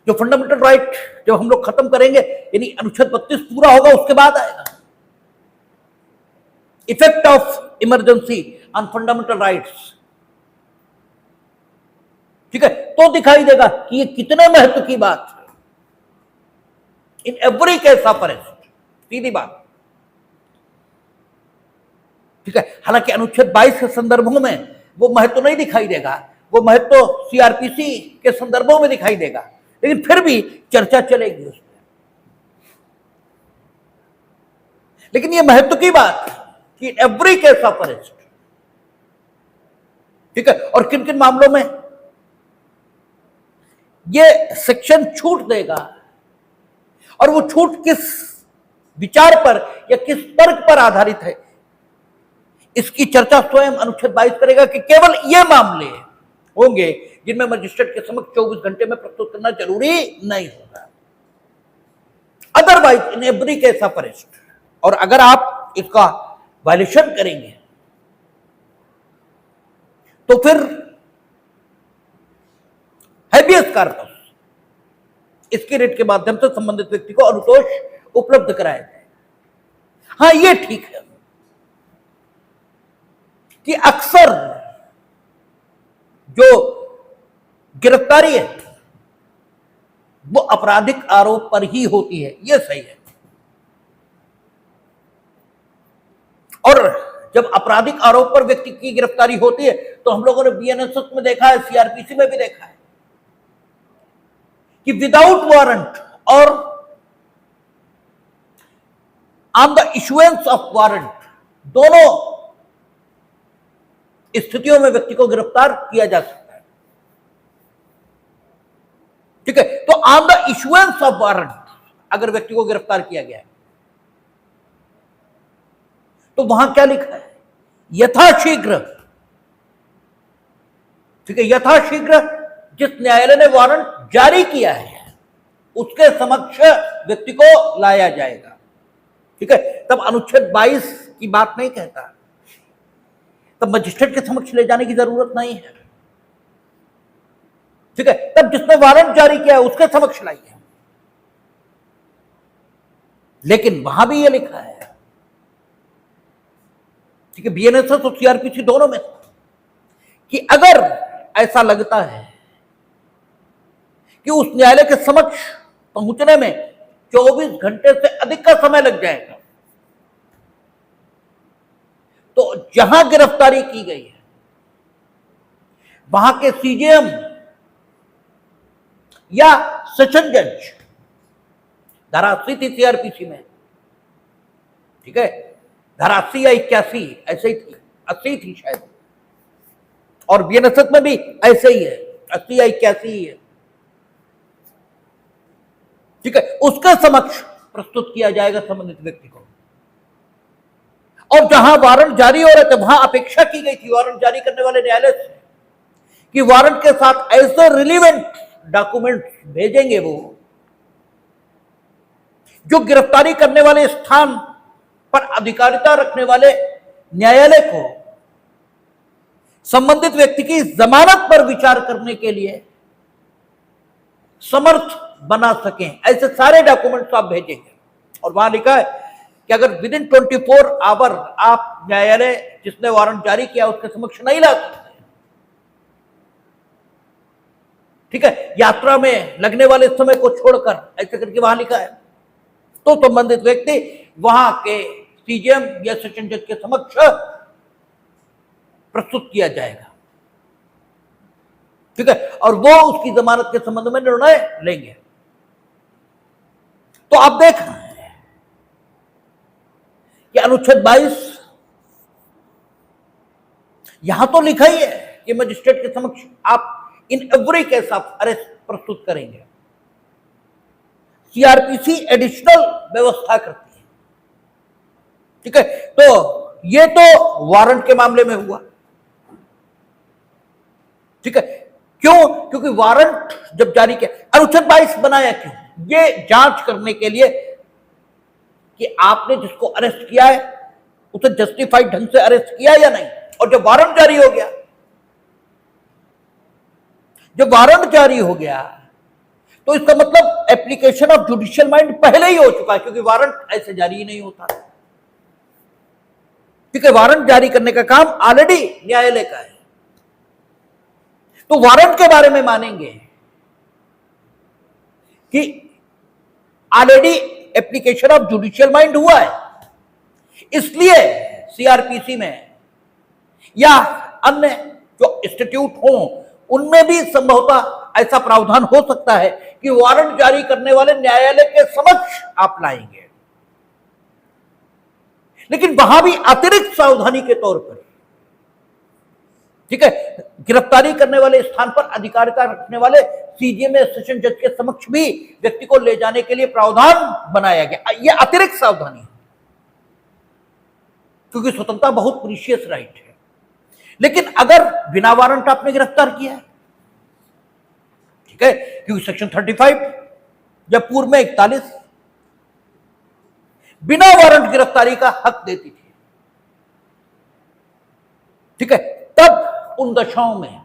जो फंडामेंटल राइट जब हम लोग खत्म करेंगे, यानी अनुच्छेद 32 पूरा होगा, उसके बाद आएगा effect of emergency on fundamental rights. ठीक है, तो दिखाई देगा कि ये कितने महत्व की बात है in every case of arrest. सीधी बात, ठीक है। हालांकि अनुच्छेद 22 के संदर्भों में वो महत्व नहीं दिखाई देगा, वो महत्व सीआरपीसी के संदर्भों में दिखाई देगा, लेकिन फिर भी चर्चा चलेगी उस पर। लेकिन ये महत्व की बात कि एवरी केस ऑफ अरेस्ट, ठीक है, और किन किन मामलों में ये सेक्शन छूट देगा, और वो छूट किस विचार पर या किस तर्क पर आधारित है, इसकी चर्चा स्वयं अनुच्छेद 22 करेगा कि केवल ये मामले होंगे जिनमें मजिस्ट्रेट के समक्ष 24 घंटे में प्रस्तुत करना जरूरी नहीं होगा, otherwise in every case of arrest. और अगर आप इसका वायलेशन करेंगे तो फिर हैबियस कॉर्पस, इसकी रेट के माध्यम से संबंधित व्यक्ति को अनुतोष उपलब्ध कराया जाए। हाँ, ये ठीक है कि अक्सर जो गिरफ्तारी है वो आपराधिक आरोप पर ही होती है, यह सही है। और जब आपराधिक आरोप पर व्यक्ति की गिरफ्तारी होती है तो हम लोगों ने बीएनएसएस में देखा है, सीआरपीसी में भी देखा है कि विदाउट वारंट और on the issuance of warrant, दोनों स्थितियों में व्यक्ति को गिरफ्तार किया जा सकता है। ठीक है, तो on the issuance of warrant अगर व्यक्ति को गिरफ्तार किया गया है तो वहां क्या लिखा है? यथाशीघ्र। ठीक है, यथाशीघ्र जिस न्यायालय ने वारंट जारी किया है उसके समक्ष व्यक्ति को लाया जाएगा। ठीक है, तब अनुच्छेद 22 की बात नहीं कहता, तब मजिस्ट्रेट के समक्ष ले जाने की जरूरत नहीं है। ठीक है, तब जिसने वारंट जारी किया है उसके समक्ष लाइए। लेकिन वहां भी यह लिखा है, ठीक है, बीएनएसएस और सीआरपीसी दोनों में, कि अगर ऐसा लगता है कि उस न्यायालय के समक्ष पहुंचने में 24 घंटे से अधिक का समय लग जाएगा तो जहां गिरफ्तारी की गई है वहां के सीजेएम या सेशन जज, धारा 80 थी सीआरपीसी में, ठीक है, धारा 80 या 81 ऐसे ही थी, 80 थी शायद, और बीएनएसएस में भी ऐसे ही है, 80 या 81 ही है। ठीक है, उसके समक्ष प्रस्तुत किया जाएगा संबंधित व्यक्ति को। और जहां वारंट जारी हो रहे थे वहां अपेक्षा की गई थी वारंट जारी करने वाले न्यायालय से कि वारंट के साथ ऐसे रिलीवेंट डॉक्यूमेंट भेजेंगे वो जो गिरफ्तारी करने वाले स्थान पर अधिकारिता रखने वाले न्यायालय को संबंधित व्यक्ति की जमानत पर विचार करने के लिए समर्थ बना सकें। ऐसे सारे डॉक्यूमेंट्स आप भेजेंगे। और वहां लिखा है कि अगर विद इन 24 आवर आप न्यायालय जिसने वारंट जारी किया उसके समक्ष नहीं ला सकते, ठीक है, यात्रा में लगने वाले समय को छोड़कर, ऐसे करके वहां लिखा है, तो संबंधित व्यक्ति वहां के सीजेएम या सेशन जज के समक्ष प्रस्तुत किया जाएगा। ठीक है, और वो उसकी जमानत के संबंध में निर्णय लेंगे। तो आप देख रहे हैं कि अनुच्छेद 22 यहां तो लिखा ही है कि मजिस्ट्रेट के समक्ष आप इन एवरी केस ऑफ अरेस्ट प्रस्तुत करेंगे। सीआरपीसी एडिशनल व्यवस्था करती है। ठीक है, तो ये तो वारंट के मामले में हुआ। ठीक है, क्यों? क्योंकि वारंट जब जारी किया, अनुच्छेद 22 बनाया क्यों? ये जांच करने के लिए कि आपने जिसको अरेस्ट किया है उसे जस्टिफाइड ढंग से अरेस्ट किया या नहीं। और जब वारंट जारी हो गया, जब वारंट जारी हो गया तो इसका मतलब एप्लीकेशन ऑफ जुडिशियल माइंड पहले ही हो चुका है, क्योंकि वारंट ऐसे जारी ही नहीं होता। ठीक है, वारंट जारी करने का काम ऑलरेडी न्यायालय का है। तो वारंट के बारे में मानेंगे कि already application of judicial mind हुआ है, इसलिए सीआरपीसी में या अन्य जो इंस्टीट्यूट हो उनमें भी संभवतः ऐसा प्रावधान हो सकता है कि वारंट जारी करने वाले न्यायालय के समक्ष आप लाएंगे। लेकिन वहां भी अतिरिक्त सावधानी के तौर पर, ठीक है, गिरफ्तारी करने वाले स्थान पर अधिकारिता रखने वाले सीजेएम या सेशन जज के समक्ष भी व्यक्ति को ले जाने के लिए प्रावधान बनाया गया। यह अतिरिक्त सावधानी है, क्योंकि स्वतंत्रता बहुत प्रीशियस राइट है। लेकिन अगर बिना वारंट आपने गिरफ्तार किया है, ठीक है, क्योंकि सेक्शन 35 या पूर्व में 41 बिना वारंट गिरफ्तारी का हक देती थी। ठीक है, तब उन दशाओं में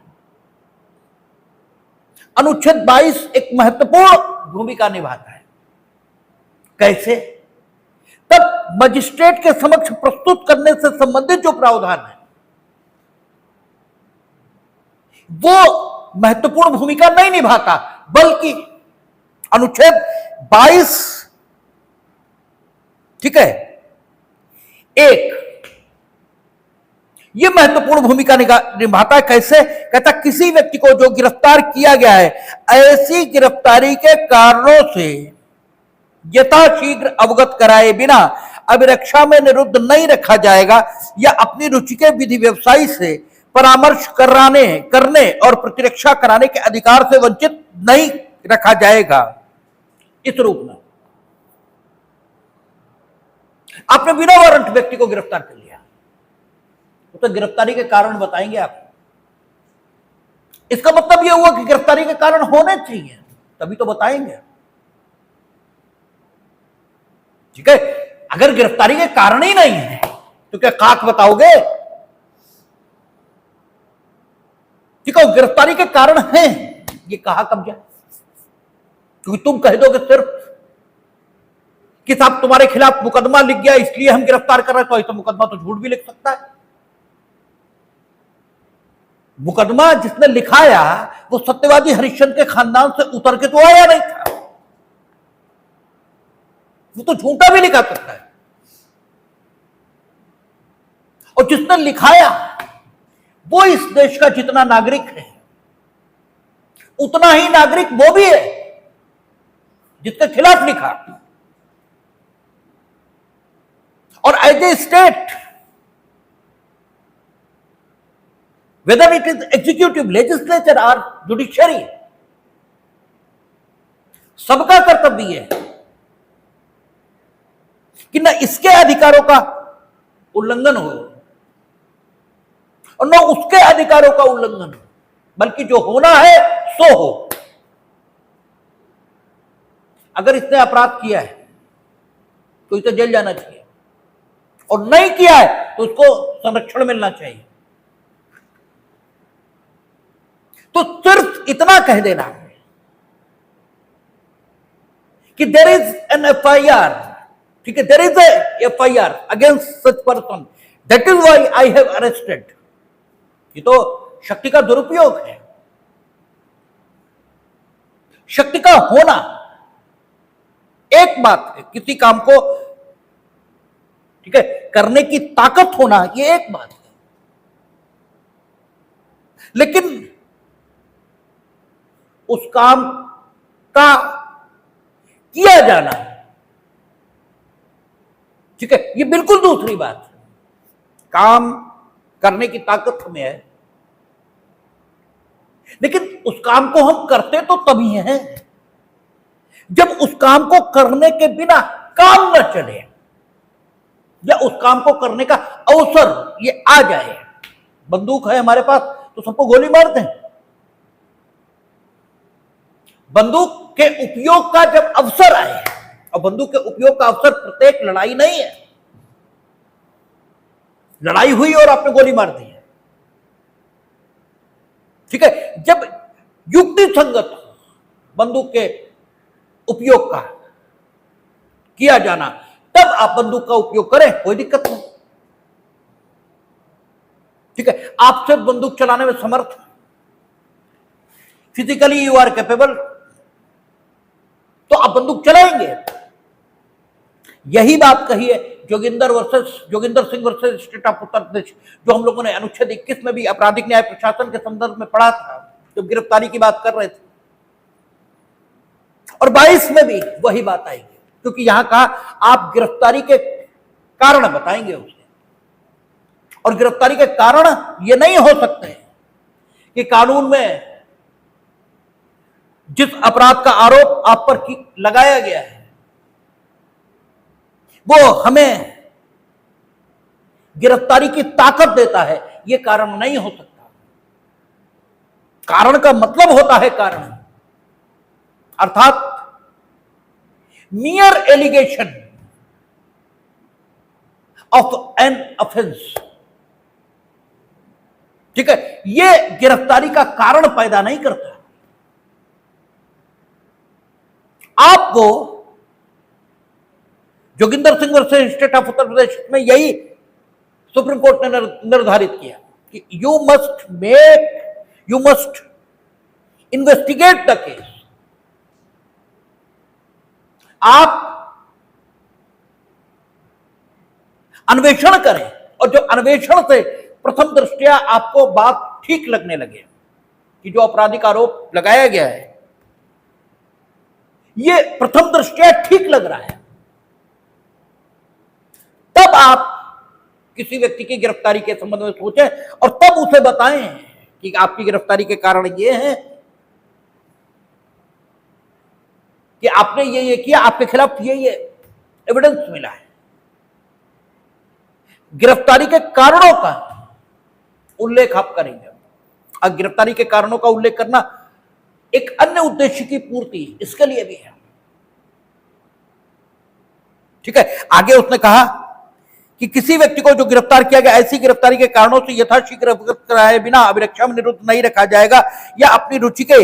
अनुच्छेद 22 एक महत्वपूर्ण भूमिका निभाता है। कैसे? तब मजिस्ट्रेट के समक्ष प्रस्तुत करने से संबंधित जो प्रावधान है वो महत्वपूर्ण भूमिका नहीं निभाता, बल्कि अनुच्छेद 22, ठीक है, एक यह महत्वपूर्ण भूमिका निभाता है। कैसे? कहता किसी व्यक्ति को जो गिरफ्तार किया गया है, ऐसी गिरफ्तारी के कारणों से यथाशीघ्र अवगत कराए बिना अभिरक्षा में निरुद्ध नहीं रखा जाएगा या अपनी रुचि के विधि व्यवसायी से परामर्श करने और प्रतिरक्षा कराने के अधिकार से वंचित नहीं रखा जाएगा। इस रूप में आपने बिना वारंट व्यक्ति को गिरफ्तार कर लिया, तो गिरफ्तारी के कारण बताएंगे आप। इसका मतलब यह हुआ कि गिरफ्तारी के कारण होने चाहिए, तभी तो बताएंगे। ठीक है, अगर गिरफ्तारी के कारण ही नहीं है तो क्या खाक बताओगे? ठीक है, गिरफ्तारी के कारण है, ये कहा कब्जा, क्योंकि तुम कह दोगे सिर्फ कि साहब तुम्हारे खिलाफ मुकदमा लिख गया इसलिए हम गिरफ्तार कर रहे हैं, तो ऐसा मुकदमा तो झूठ भी लिख सकता है। मुकदमा जिसने लिखाया वो सत्यवादी हरिश्चंद्र के खानदान से उतर के तो आया नहीं था, वो तो झूठा भी लिखा सकता है। और जिसने लिखाया वो इस देश का जितना नागरिक है उतना ही नागरिक वो भी है जिसके खिलाफ लिखा। और as a state, whether it is executive, legislature और जुडिशियरी, सबका कर्तव्य है कि न इसके अधिकारों का उल्लंघन हो और न उसके अधिकारों का उल्लंघन हो, बल्कि जो होना है सो हो। अगर इसने अपराध किया है तो इसे जेल जाना चाहिए, और नहीं किया है तो उसको संरक्षण मिलना चाहिए। तो सिर्फ इतना कह देना कि देयर इज एन एफआईआर, ठीक है, there is a FIR against such person, that is why I have arrested. ये तो शक्ति का दुरुपयोग है। शक्ति का होना एक बात है, किसी काम को ठीक है करने की ताकत होना ये एक बात है, लेकिन उस काम का किया जाना, ठीक है, ये बिल्कुल दूसरी बात है। काम करने की ताकत हमें है, लेकिन उस काम को हम करते तो तभी हैं जब उस काम को करने के बिना काम न चले या उस काम को करने का अवसर ये आ जाए। बंदूक है हमारे पास तो सबको गोली मारते हैं। बंदूक के उपयोग का जब अवसर आए, और बंदूक के उपयोग का अवसर प्रत्येक लड़ाई नहीं है, लड़ाई हुई और आपने गोली मार दी है, ठीक है, जब युक्ति संगत बंदूक के उपयोग का किया जाना तब आप बंदूक का उपयोग करें, कोई दिक्कत नहीं। ठीक है, आप सिर्फ बंदूक चलाने में समर्थ, फिजिकली यू आर कैपेबल, तो आप बंदूक चलाएंगे। यही बात कही है Joginder Singh versus state of Uttar Pradesh, जो हम लोगों ने अनुच्छेद 21 में भी आपराधिक न्याय प्रशासन के संदर्भ में पढ़ा था जब गिरफ्तारी की बात कर रहे थे, और 22 में भी वही बात आएगी, क्योंकि यहां कहा आप गिरफ्तारी के कारण बताएंगे उसे, और गिरफ्तारी के कारण ये नहीं हो सकते कि कानून में जिस अपराध का आरोप आप पर लगाया गया है वो हमें गिरफ्तारी की ताकत देता है, ये कारण नहीं हो सकता। कारण का मतलब होता है कारण, अर्थात mere allegation of an offense, ठीक है, ये गिरफ्तारी का कारण पैदा नहीं करता। आपको Joginder Singh versus state of Uttar Pradesh में यही सुप्रीम कोर्ट ने निर्धारित किया कि you must investigate the case. आप अन्वेषण करें, और जो अन्वेषण से प्रथम दृष्टया आपको बात ठीक लगने लगे कि जो आपराधिक आरोप लगाया गया है ये प्रथम दृष्टया ठीक लग रहा है, तब आप किसी व्यक्ति की गिरफ्तारी के संबंध में सोचें और तब उसे बताएं कि आपकी गिरफ्तारी के कारण ये है कि आपने ये किया, आपके खिलाफ ये एविडेंस मिला है। गिरफ्तारी के कारणों का उल्लेख आप करेंगे। अब गिरफ्तारी के कारणों का उल्लेख करना एक अन्य उद्देश्य की पूर्ति इसके लिए भी है। ठीक है, आगे उसने कहा कि किसी व्यक्ति को जो गिरफ्तार किया गया ऐसी गिरफ्तारी के कारणों से यथाशीघ्र अवगत कराए बिना अभिरक्षा में निरुद्ध नहीं रखा जाएगा या अपनी रुचि के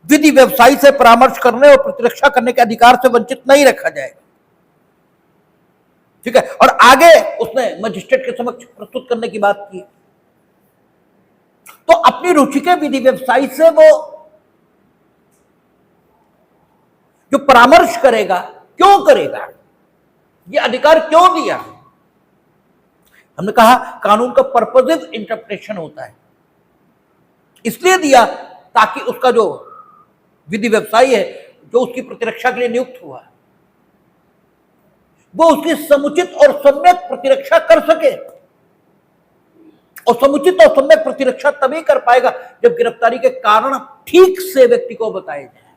विधि व्यवसायी से परामर्श करने और प्रतिरक्षा करने के अधिकार से वंचित नहीं रखा जाएगा। ठीक है, और आगे उसने मजिस्ट्रेट के समक्ष प्रस्तुत करने की बात की। तो अपनी रुचि के विधि व्यवसायी से वो जो परामर्श करेगा, क्यों करेगा, ये अधिकार क्यों दिया? हमने कहा कानून का पर्पसिव इंटरप्रिटेशन होता है, इसलिए दिया ताकि उसका जो विधि व्यवसायी है, जो उसकी प्रतिरक्षा के लिए नियुक्त हुआ, वो उसकी समुचित और सम्यक प्रतिरक्षा कर सके। और समुचित और सम्यक प्रतिरक्षा तभी कर पाएगा जब गिरफ्तारी के कारण ठीक से व्यक्ति को बताए जाए।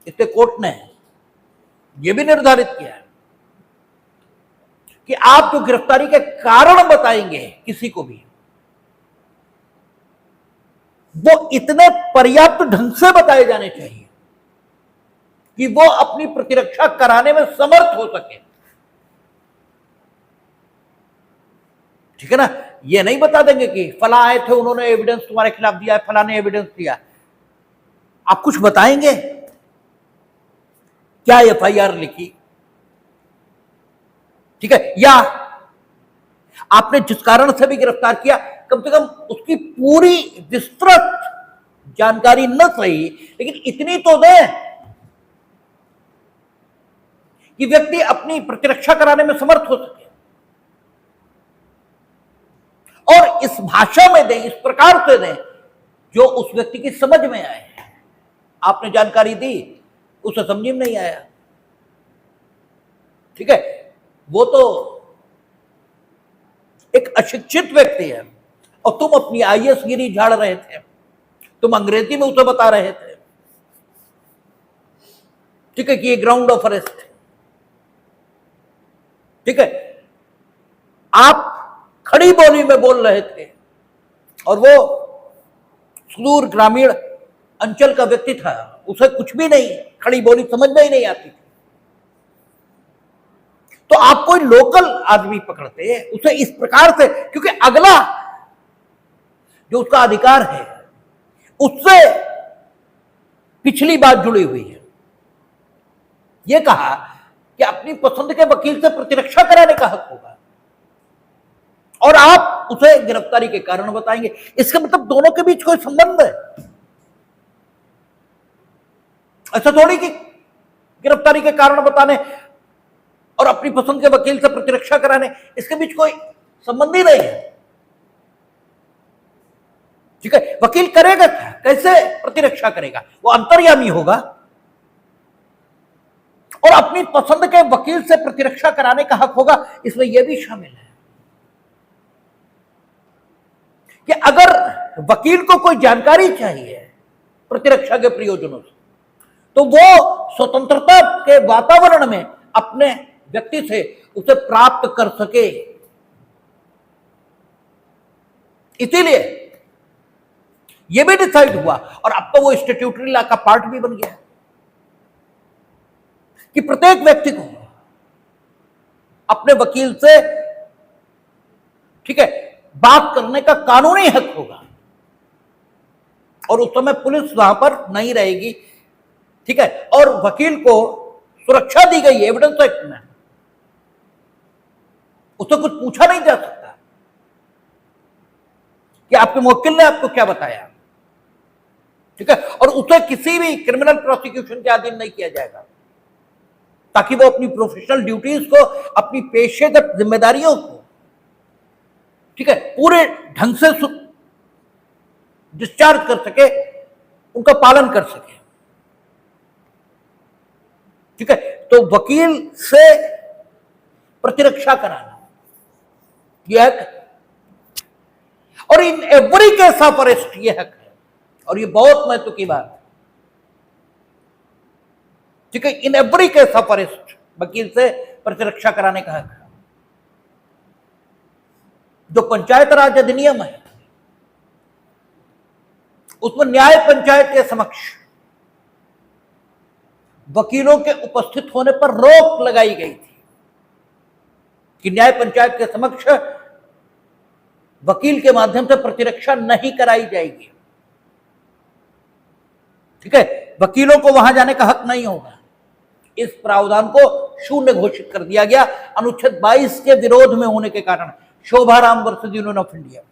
इसलिए कोर्ट ने यह भी निर्धारित किया है कि आप जो गिरफ्तारी के कारण बताएंगे किसी को भी, वो इतने पर्याप्त ढंग से बताए जाने चाहिए कि वो अपनी प्रतिरक्षा कराने में समर्थ हो सके। ठीक है ना, ये नहीं बता देंगे कि फला आए थे, उन्होंने एविडेंस तुम्हारे खिलाफ दिया है, फला ने एविडेंस दिया। आप कुछ बताएंगे, क्या एफआईआर लिखी, ठीक है, या आपने जिस कारण से भी गिरफ्तार किया, कम से कम उसकी पूरी विस्तृत जानकारी न सही, लेकिन इतनी तो दें कि व्यक्ति अपनी प्रतिरक्षा कराने में समर्थ हो सके। और इस भाषा में दें, इस प्रकार से दें जो उस व्यक्ति की समझ में आए। आपने जानकारी दी, उसे समझ में नहीं आया, ठीक है, वो तो एक अशिक्षित व्यक्ति है और तुम अपनी आईएएस गिरी झाड़ रहे थे, तुम अंग्रेजी में उसे बता रहे थे, ठीक है, कि ये ग्राउंड ऑफ अरेस्ट है। ठीक है, आप खड़ी बोली में बोल रहे थे और वो सुदूर ग्रामीण अंचल का व्यक्ति था, उसे कुछ भी नहीं, खड़ी बोली समझ में ही नहीं आती थी। तो आप कोई लोकल आदमी पकड़ते उसे इस प्रकार से, क्योंकि अगला जो उसका अधिकार है उससे पिछली बात जुड़ी हुई है। यह कहा कि अपनी पसंद के वकील से प्रतिरक्षा कराने का हक होगा और आप उसे गिरफ्तारी के कारण बताएंगे। इसका मतलब दोनों के बीच कोई संबंध है। ऐसा थोड़ी कि गिरफ्तारी के कारण बताने और अपनी पसंद के वकील से प्रतिरक्षा कराने, इसके बीच कोई संबंध ही नहीं है। ठीक है, वकील करेगा क्या, कैसे प्रतिरक्षा करेगा? वो अंतर्यामी होगा और अपनी पसंद के वकील से प्रतिरक्षा कराने का हक होगा। इसमें यह भी शामिल है कि अगर वकील को कोई जानकारी चाहिए प्रतिरक्षा के प्रयोजनों से, तो वो स्वतंत्रता के वातावरण में अपने व्यक्ति से उसे प्राप्त कर सके। इसीलिए यह भी डिसाइड हुआ और अब तो वो स्टैट्यूटरी लॉ का पार्ट भी बन गया कि प्रत्येक व्यक्ति को अपने वकील से, ठीक है, बात करने का कानूनी हक होगा और उस समय पुलिस वहां पर नहीं रहेगी। ठीक है, और वकील को सुरक्षा दी गई है एविडेंस एक्ट में, उससे कुछ पूछा नहीं जा सकता कि आपके मुवक्किल ने आपको क्या बताया। ठीक है, और उसे किसी भी क्रिमिनल प्रोसिक्यूशन के अधीन नहीं किया जाएगा ताकि वो अपनी प्रोफेशनल ड्यूटीज को, अपनी पेशेगत जिम्मेदारियों को ठीक है, पूरे ढंग से डिस्चार्ज कर सके, उनका पालन कर सके। ठीक है, तो वकील से प्रतिरक्षा कराना यह हक है, और इन एवरी केस ऑफ अरेस्ट यह हक है, और ये बहुत महत्व की बात है। ठीक है, in every case of arrest वकील से प्रतिरक्षा कराने का हक है। जो पंचायत राज अधिनियम है उसमें न्याय पंचायत के समक्ष वकीलों के उपस्थित होने पर रोक लगाई गई थी कि न्याय पंचायत के समक्ष वकील के माध्यम से प्रतिरक्षा नहीं कराई जाएगी। ठीक है, वकीलों को वहां जाने का हक नहीं होगा। इस प्रावधान को शून्य घोषित कर दिया गया अनुच्छेद 22 के विरोध में होने के कारण, Shobharam versus union of India.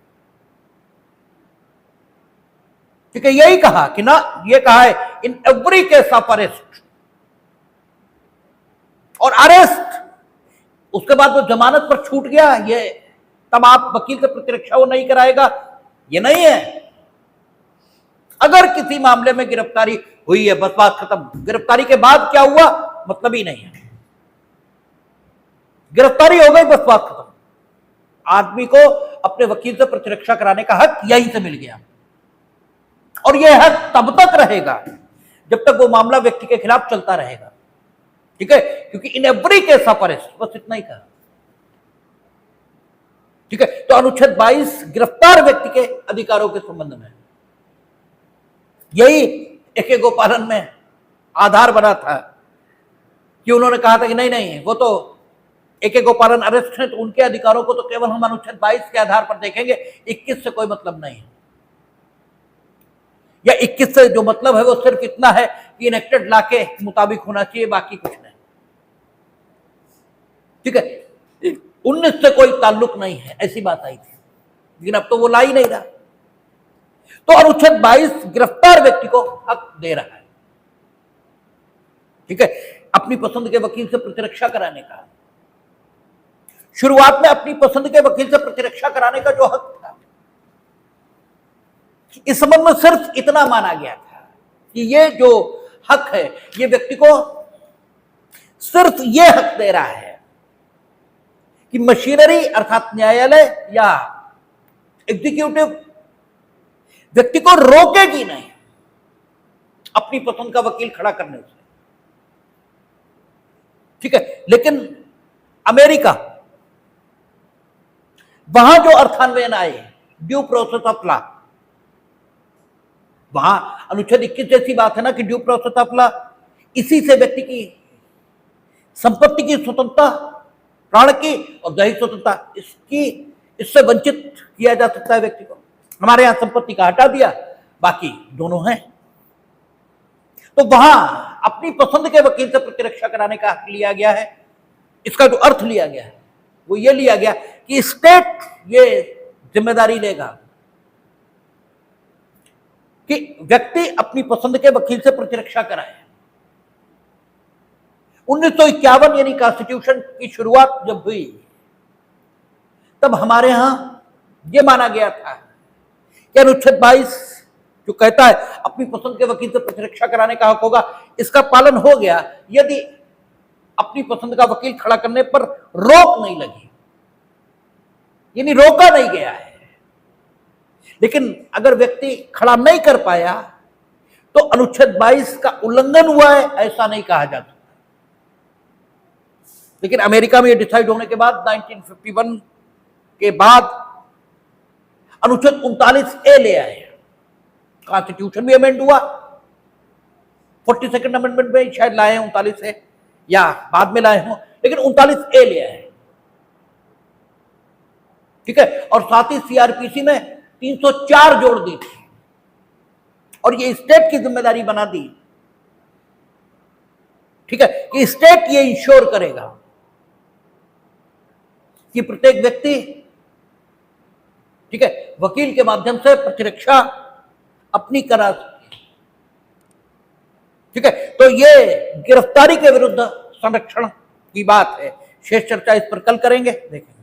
ठीक है, यही कहा कि ना, ये कहा है in every case of arrest, और अरेस्ट उसके बाद वो जमानत पर छूट गया, ये तब आप वकील से प्रतिरक्षा वो नहीं कराएगा, ये नहीं है। अगर किसी मामले में गिरफ्तारी हुई है, बस बात खत्म। गिरफ्तारी के बाद क्या हुआ मतलब ही नहीं है, गिरफ्तारी हो गई, बस बात खत्म। आदमी को अपने वकील से प्रतिरक्षा कराने का हक यहीं से मिल गया, और यह हक तब तक रहेगा जब तक वो मामला व्यक्ति के खिलाफ चलता रहेगा। ठीक है, क्योंकि इन एवरी केस ऑफ अरेस्ट, बस इतना ही कहा। ठीक है, तो अनुच्छेद 22 गिरफ्तार व्यक्ति के अधिकारों के संबंध में, यही ए.के. गोपालन में आधार बना था कि उन्होंने कहा था कि नहीं नहीं, वो तो ए.के. गोपालन अरेस्ट है, तो उनके अधिकारों को तो केवल हम अनुच्छेद 22 के आधार पर देखेंगे, 21 से कोई मतलब नहीं है, या 21 से जो मतलब है वो सिर्फ इतना है कि इनेक्टेड लॉ के मुताबिक होना चाहिए, बाकी कुछ नहीं। ठीक है, 19 से कोई ताल्लुक नहीं है, ऐसी बात आई थी, लेकिन अब तो वो ला ही नहीं रहा। तो अनुच्छेद 22 गिरफ्तार व्यक्ति को हक दे रहा है, ठीक है, अपनी पसंद के वकील से प्रतिरक्षा कराने का। शुरुआत में अपनी पसंद के वकील से प्रतिरक्षा कराने का जो हक था, इस संबंध में सिर्फ इतना माना गया था कि ये जो हक है ये व्यक्ति को सिर्फ ये हक दे रहा है कि मशीनरी अर्थात न्यायालय या एग्जीक्यूटिव व्यक्ति को रोकेगी नहीं अपनी पसंद का वकील खड़ा करने से। ठीक है, लेकिन अमेरिका, वहां जो अर्थान्वयन आए ड्यू प्रोसेस ऑफ लॉ, वहां अनुच्छेद 21 जैसी बात है ना कि ड्यू प्रोसेस ऑफ लॉ, इसी से व्यक्ति की संपत्ति की स्वतंत्रता, प्राण की और दैहिक स्वतंत्रता, इससे वंचित किया जा सकता है व्यक्ति को। हमारे यहां संपत्ति का हटा दिया, बाकी दोनों हैं। तो वहां अपनी पसंद के वकील से प्रतिरक्षा कराने का हक लिया गया है। इसका जो अर्थ लिया गया है वो ये लिया गया कि स्टेट ये जिम्मेदारी लेगा कि व्यक्ति अपनी पसंद के वकील से प्रतिरक्षा कराए। 1951 यानी कॉन्स्टिट्यूशन की शुरुआत जब हुई, तब हमारे यहां यह माना गया था कि अनुच्छेद 22 जो कहता है अपनी पसंद के वकील से प्रतिरक्षा कराने का हक होगा, इसका पालन हो गया यदि अपनी पसंद का वकील खड़ा करने पर रोक नहीं लगी, यानी रोका नहीं गया है। लेकिन अगर व्यक्ति खड़ा नहीं कर पाया तो अनुच्छेद 22 का उल्लंघन हुआ है, ऐसा नहीं कहा जा सकता। लेकिन अमेरिका में यह डिसाइड होने के बाद 1951 के बाद अनुच्छेद 39A ले आए, कॉन्स्टिट्यूशन भी अमेंड हुआ, 42nd अमेंडमेंट में शायद लाए हैं 39 है या बाद में लाए हों, लेकिन 39A ले आए। ठीक है, और साथ ही सीआरपीसी में 304 जोड़ दी थी, और ये स्टेट की जिम्मेदारी बना दी, ठीक है, कि स्टेट ये इंश्योर करेगा कि प्रत्येक व्यक्ति, ठीक है, वकील के माध्यम से प्रतिरक्षा अपनी करा सकती है। ठीक है, तो ये गिरफ्तारी के विरुद्ध संरक्षण की बात है। शेष चर्चा इस पर कल करेंगे, देखेंगे।